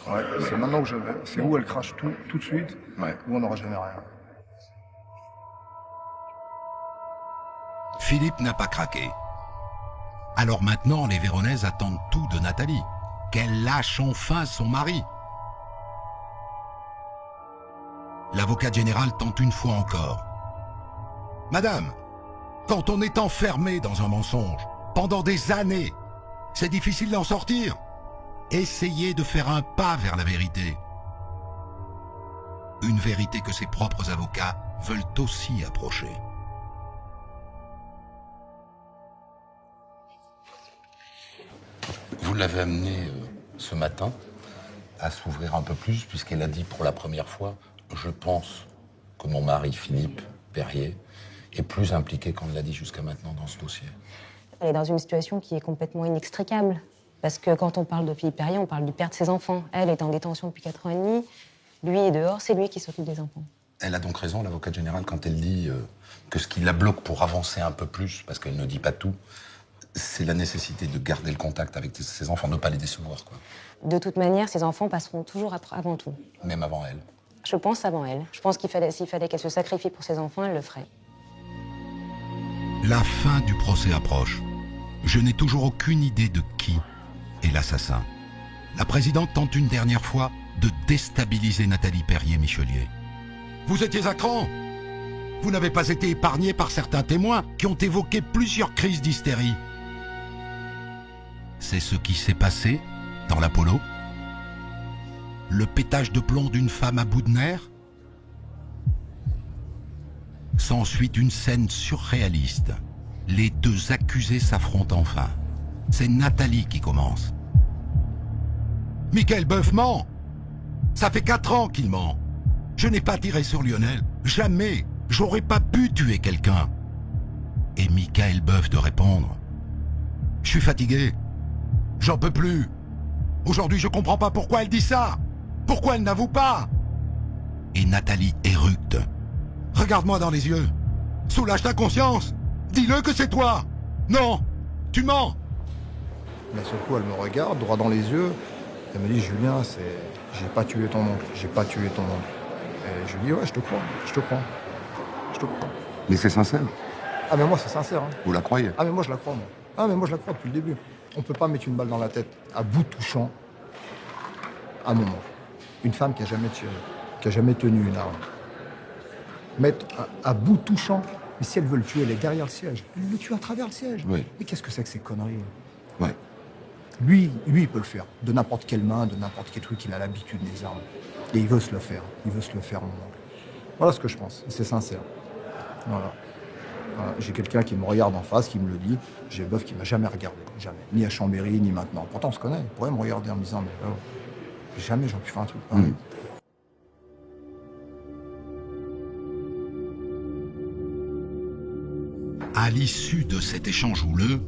Ouais, c'est maintenant que je vais. C'est où elle crache tout de suite, où on n'aura jamais rien.
Philippe n'a pas craqué. Alors maintenant, les Véronaises attendent tout de Nathalie. Qu'elle lâche enfin son mari. L'avocat général tente une fois encore. Madame, quand on est enfermé dans un mensonge, pendant des années, c'est difficile d'en sortir. Essayez de faire un pas vers la vérité. Une vérité que ses propres avocats veulent aussi approcher.
Vous l'avez amenée ce matin à s'ouvrir un peu plus, puisqu'elle a dit pour la première fois « Je pense que mon mari, Philippe Perrier, est plus impliqué qu'on ne l'a dit jusqu'à maintenant dans ce dossier. »
Elle est dans une situation qui est complètement inextricable. Parce que quand on parle de Philippe Perrier, on parle du père de ses enfants. Elle est en détention depuis 4 ans et demi. Lui est dehors, c'est lui qui s'occupe des enfants.
Elle a donc raison, l'avocate générale, quand elle dit que ce qui la bloque pour avancer un peu plus, parce qu'elle ne dit pas tout, c'est la nécessité de garder le contact avec ses enfants, de ne pas les décevoir, quoi.
De toute manière, ses enfants passeront toujours avant tout.
Même avant elle.
Je pense avant elle. Je pense s'il fallait qu'elle se sacrifie pour ses enfants, elle le ferait.
La fin du procès approche. Je n'ai toujours aucune idée de qui est l'assassin. La présidente tente une dernière fois de déstabiliser Nathalie Perrier-Michelier. Vous étiez à cran. Vous n'avez pas été épargné par certains témoins qui ont évoqué plusieurs crises d'hystérie. C'est ce qui s'est passé dans l'Apollo? Le pétage de plomb d'une femme à bout de nerfs? S'ensuit une scène surréaliste. Les deux accusés s'affrontent enfin. C'est Nathalie qui commence. Michael Boeuf ment. Ça fait 4 ans qu'il ment. Je n'ai pas tiré sur Lionel. Jamais. J'aurais pas pu tuer quelqu'un. Et Michael Boeuf de répondre. Je suis fatigué. J'en peux plus. Aujourd'hui, je comprends pas pourquoi elle dit ça. Pourquoi elle n'avoue pas? Et Nathalie éructe. Regarde-moi dans les yeux. Soulage ta conscience. Dis-le que c'est toi. Non, tu mens.
D'un seul coup, elle me regarde droit dans les yeux. Elle me dit, Julien, j'ai pas tué ton oncle. J'ai pas tué ton oncle. Et je lui dis, ouais, je te crois. Je te crois. Je te crois.
Mais c'est sincère.
Ah, mais moi, c'est sincère. Hein.
Vous la croyez?
Ah, mais moi, je la crois, moi. Ah, mais moi, je la crois depuis le début. On peut pas mettre une balle dans la tête à bout touchant à mon oncle. Une femme qui a jamais tiré, qui a jamais tenu une arme. Mettre à bout touchant. Mais si elle veut le tuer, elle est derrière le siège. Elle le tue à travers le siège.
Oui.
Mais qu'est-ce que c'est que ces conneries?
Ouais.
Lui, il peut le faire. De n'importe quelle main, de n'importe quel truc, il a l'habitude des armes. Et il veut se le faire. Il veut se le faire, mon oncle. Voilà ce que je pense. C'est sincère. Voilà. Voilà. J'ai quelqu'un qui me regarde en face, qui me le dit. J'ai Boeuf qui m'a jamais regardé. Jamais. Ni à Chambéry, ni maintenant. Pourtant, on se connaît. Il pourrait me regarder en me disant, mais jamais j'aurais pu faire un truc pareil.
À l'issue de cet échange houleux,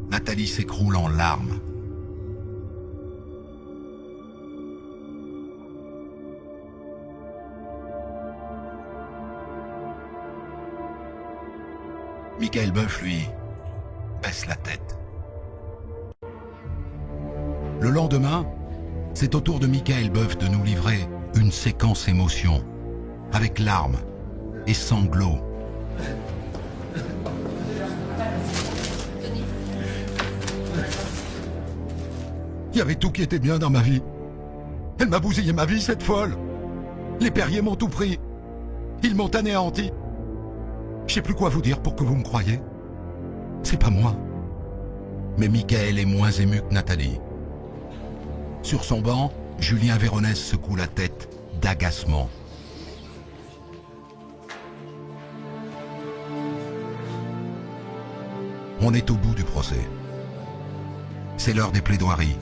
Nathalie s'écroule en larmes. Michael Boeuf, lui, baisse la tête. Le lendemain, c'est au tour de Michael Boeuf de nous livrer une séquence émotion, avec larmes et sanglots. Il y avait tout qui était bien dans ma vie. Elle m'a bousillé ma vie, cette folle. Les Perrier m'ont tout pris. Ils m'ont anéanti. Je sais plus quoi vous dire pour que vous me croyiez. C'est pas moi. Mais Michael est moins ému que Nathalie. Sur son banc, Julien Véronèse secoue la tête d'agacement. On est au bout du procès. C'est l'heure des plaidoiries.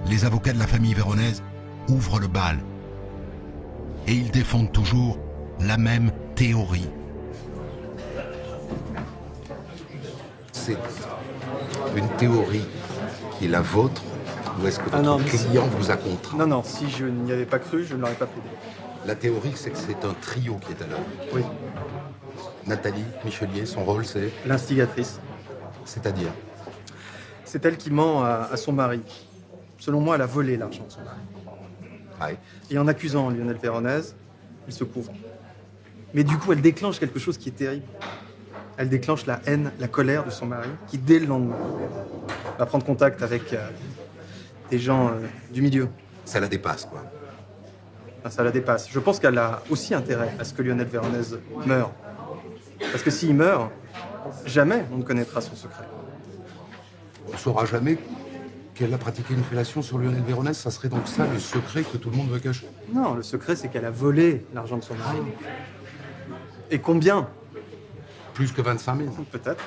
Les avocats de la famille Véronèse ouvrent le bal. Et ils défendent toujours la même théorie.
C'est une théorie qui est la vôtre, ou est-ce que votre client vous a contraint?
Non, si je n'y avais pas cru, je ne l'aurais pas plaidé.
La théorie, c'est que c'est un trio qui est à l'œuvre.
Oui.
Nathalie Michelier, son rôle, c'est?
L'instigatrice.
C'est-à-dire?
C'est elle qui ment à son mari. Selon moi, elle a volé l'argent de son mari.
Ouais.
Et en accusant Lionel Véronèse, il se couvre. Mais du coup, elle déclenche quelque chose qui est terrible. Elle déclenche la haine, la colère de son mari, qui dès le lendemain va prendre contact avec des gens du milieu.
Ça la dépasse, quoi.
Enfin, ça la dépasse. Je pense qu'elle a aussi intérêt à ce que Lionel Véronèse meure. Parce que s'il meurt, jamais on ne connaîtra son secret.
On ne saura jamais qu'elle a pratiqué une fellation sur Lionel Véronèse. Ça serait donc ça le secret que tout le monde veut cacher?
Non, le secret, c'est qu'elle a volé l'argent de son mari. Et combien?
Plus que 25 000.
Peut-être.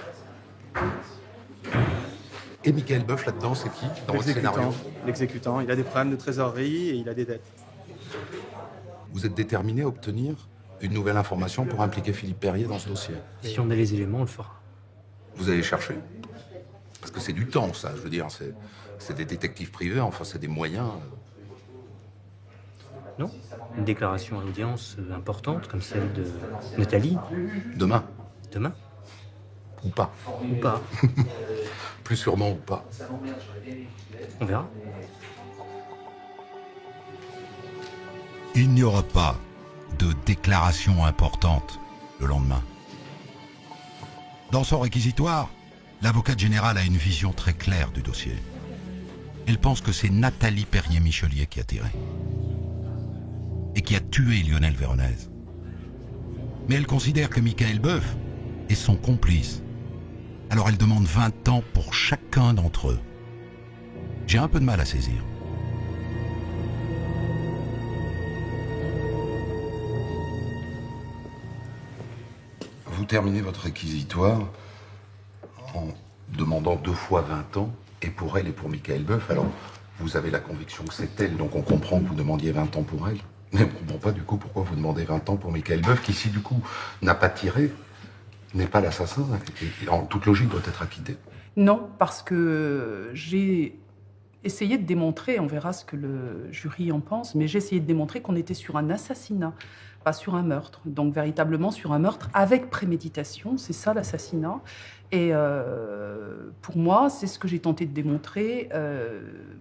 Et Michael Boeuf, là-dedans, c'est qui dans votre scénario?
L'exécutant. Il a des problèmes de trésorerie et il a des dettes.
Vous êtes déterminé à obtenir une nouvelle information pour impliquer Philippe Perrier dans ce dossier?
Si on a les éléments, on le fera.
Vous allez chercher? Parce que c'est du temps, ça. Je veux dire, c'est des détectives privés, enfin, c'est des moyens.
Non. Une déclaration à l'audience importante, comme celle de Nathalie.
Demain?
Demain.
Ou pas?
Ou pas.
Plus sûrement ou pas.
On verra.
Il n'y aura pas de déclaration importante le lendemain. Dans son réquisitoire, l'avocate générale a une vision très claire du dossier. Elle pense que c'est Nathalie Perrier-Michelier qui a tiré. Et qui a tué Lionel Véronèse. Mais elle considère que Michael Boeuf est son complice. Alors elle demande 20 ans pour chacun d'entre eux. J'ai un peu de mal à saisir. Vous terminez votre réquisitoire en demandant 2 fois 20 ans, et pour elle et pour Michael Boeuf. Alors, vous avez la conviction que c'est elle, donc on comprend que vous demandiez 20 ans pour elle. Mais on ne comprend pas du coup pourquoi vous demandez 20 ans pour Michael Boeuf, qui, si du coup n'a pas tiré, n'est pas l'assassin, et en toute logique doit être acquitté.
Non, parce que j'ai essayé de démontrer, on verra ce que le jury en pense, mais j'ai essayé de démontrer qu'on était sur un assassinat, pas sur un meurtre. Donc véritablement sur un meurtre avec préméditation, c'est ça l'assassinat. Et pour moi, c'est ce que j'ai tenté de démontrer.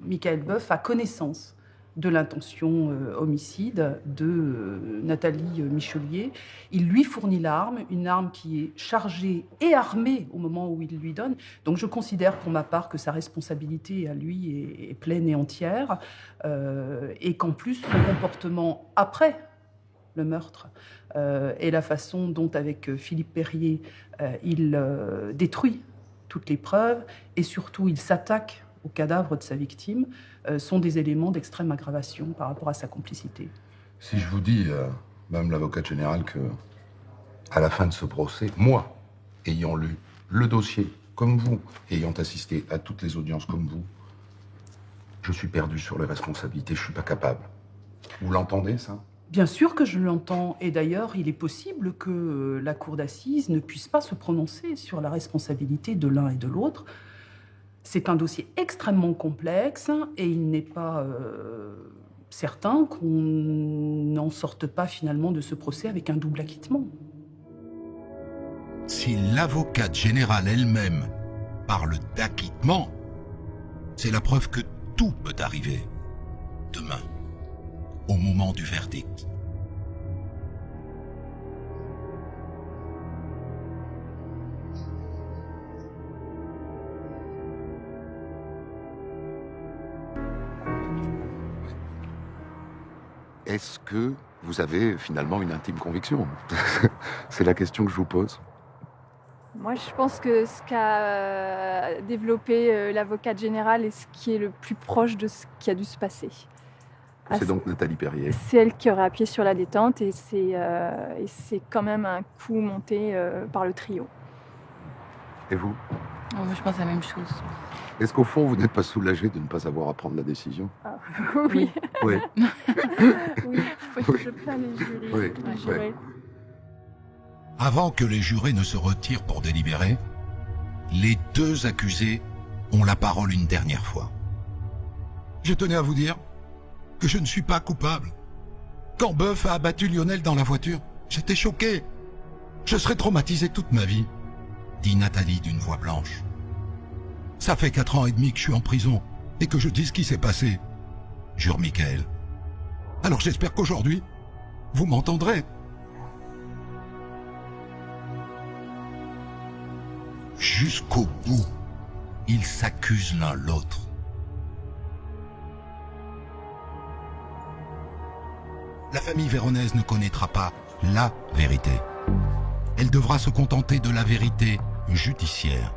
Michael Boeuf a connaissance de l'intention homicide de Nathalie Michelier. Il lui fournit l'arme, une arme qui est chargée et armée au moment où il lui donne. Donc je considère pour ma part que sa responsabilité à lui est pleine et entière, et qu'en plus son comportement après le meurtre et la façon dont avec Philippe Perrier il détruit toutes les preuves et surtout il s'attaque au cadavre de sa victime, sont des éléments d'extrême aggravation par rapport à sa complicité.
Si je vous dis, Madame l'avocate générale, que à la fin de ce procès, moi, ayant lu le dossier comme vous, ayant assisté à toutes les audiences comme vous, je suis perdu sur les responsabilités, je suis pas capable. Vous l'entendez, ça?
Bien sûr que je l'entends, et d'ailleurs, il est possible que la cour d'assises ne puisse pas se prononcer sur la responsabilité de l'un et de l'autre. C'est un dossier extrêmement complexe, et il n'est pas certain qu'on n'en sorte pas finalement de ce procès avec un double acquittement.
Si l'avocate générale elle-même parle d'acquittement, c'est la preuve que tout peut arriver demain, au moment du verdict.
Est-ce que vous avez finalement une intime conviction? C'est la question que je vous pose.
Moi, je pense que ce qu'a développé l'avocate générale est ce qui est le plus proche de ce qui a dû se passer.
C'est donc Nathalie Perrier.
C'est elle qui aurait appuyé sur la détente et c'est quand même un coup monté par le trio.
Et vous?
Moi, je pense la même chose.
Est-ce qu'au fond, vous n'êtes pas soulagé de ne pas avoir à prendre la décision?
Oui.
Oui.
Oui, je plains les jurys.
Oui,
les jurés.
Avant que les jurés ne se retirent pour délibérer, les deux accusés ont la parole une dernière fois. Je tenais à vous dire que je ne suis pas coupable. Quand Boeuf a abattu Lionel dans la voiture, j'étais choqué. Je serai traumatisé toute ma vie, dit Nathalie d'une voix blanche. Ça fait 4 ans et demi que je suis en prison et que je dis ce qui s'est passé, jure Michael. Alors j'espère qu'aujourd'hui, vous m'entendrez. Jusqu'au bout, ils s'accusent l'un l'autre. La famille véronaise ne connaîtra pas la vérité. Elle devra se contenter de la vérité judiciaire.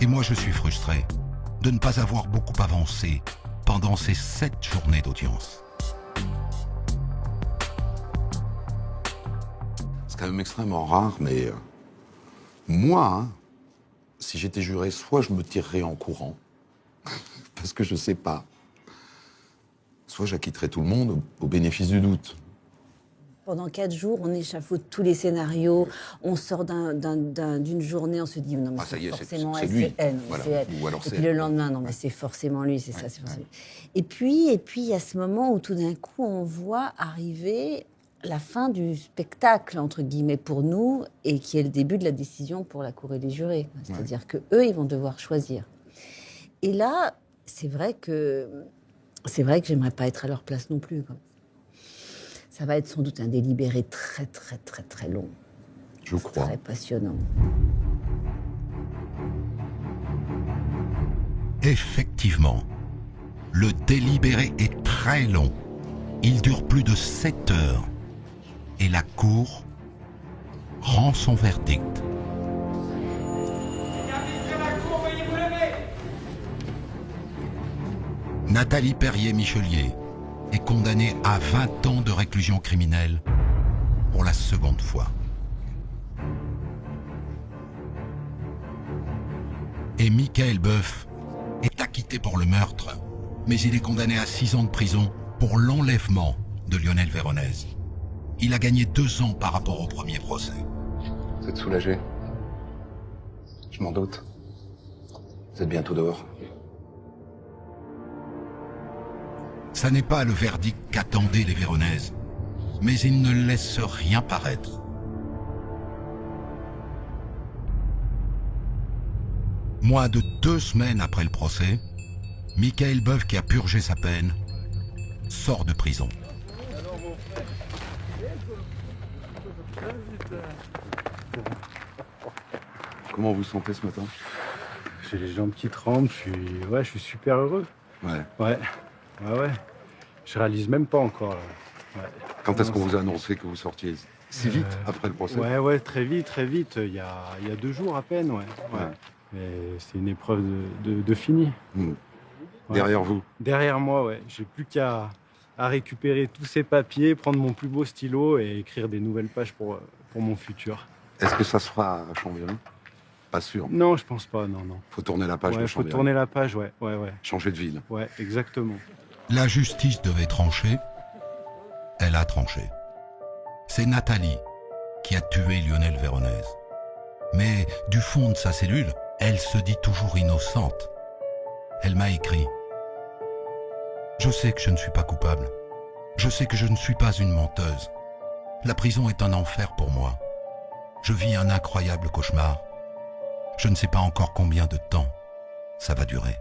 Et moi, je suis frustré de ne pas avoir beaucoup avancé pendant ces 7 journées d'audience.
C'est quand même extrêmement rare, mais moi, si j'étais juré, soit je me tirerais en courant, parce que je sais pas, soit j'acquitterais tout le monde au bénéfice du doute.
Pendant 4 jours, on échafaude tous les scénarios, on sort d'une journée, on se dit non mais
ça y est,
forcément
c'est
elle,
lui.
c'est elle, non,
Voilà.
c'est elle.
Ou alors
Et
c'est
puis le
elle.
lendemain, non mais c'est forcément lui, c'est ça, c'est forcément. Et puis il y a ce moment où tout d'un coup on voit arriver la fin du spectacle entre guillemets pour nous et qui est le début de la décision pour la cour et les jurés. C'est-à-dire que eux, ils vont devoir choisir. Et là, c'est vrai que j'aimerais pas être à leur place non plus, quoi. Ça va être sans doute un délibéré très, très, très, très long.
Je crois.
Très passionnant.
Effectivement, le délibéré est très long. Il dure plus de 7 heures. Et la cour rend son verdict. Nathalie Perrier-Michelier est condamnée à 20 ans de réclusion criminelle pour la seconde fois. Et Michael Boeuf est acquitté pour le meurtre, mais il est condamné à 6 ans de prison pour l'enlèvement de Lionel Véronèse. Il a gagné 2 ans par rapport au premier procès.
Vous êtes soulagé? Je m'en doute. Vous êtes bientôt dehors.
Ça n'est pas le verdict qu'attendaient les Véronaises, mais ils ne laissent rien paraître. Moins de 2 semaines après le procès, Michael Boeuf, qui a purgé sa peine, sort de prison.
Comment vous vous sentez ce matin?
J'ai les jambes qui tremblent, je suis super heureux.
Ouais.
Ouais. Je réalise même pas encore. Là. Ouais.
Quand est-ce qu'on vous a annoncé que vous sortiez si vite après le procès?
Ouais, très vite. Il y a 2 jours à peine, ouais. Mais c'est une épreuve de fini.
Ouais. Derrière vous?
Derrière moi, ouais. J'ai plus qu'à récupérer tous ces papiers, prendre mon plus beau stylo et écrire des nouvelles pages pour mon futur.
Est-ce que ça se fera à Chambéry? Pas sûr.
Non, je pense pas, non.
Faut tourner la page de
faut
Chambéry.
tourner la page, ouais.
Changer de ville.
Ouais, exactement.
La justice devait trancher. Elle a tranché. C'est Nathalie qui a tué Lionel Véronèse. Mais du fond de sa cellule, elle se dit toujours innocente. Elle m'a écrit. Je sais que je ne suis pas coupable. Je sais que je ne suis pas une menteuse. La prison est un enfer pour moi. Je vis un incroyable cauchemar. Je ne sais pas encore combien de temps ça va durer.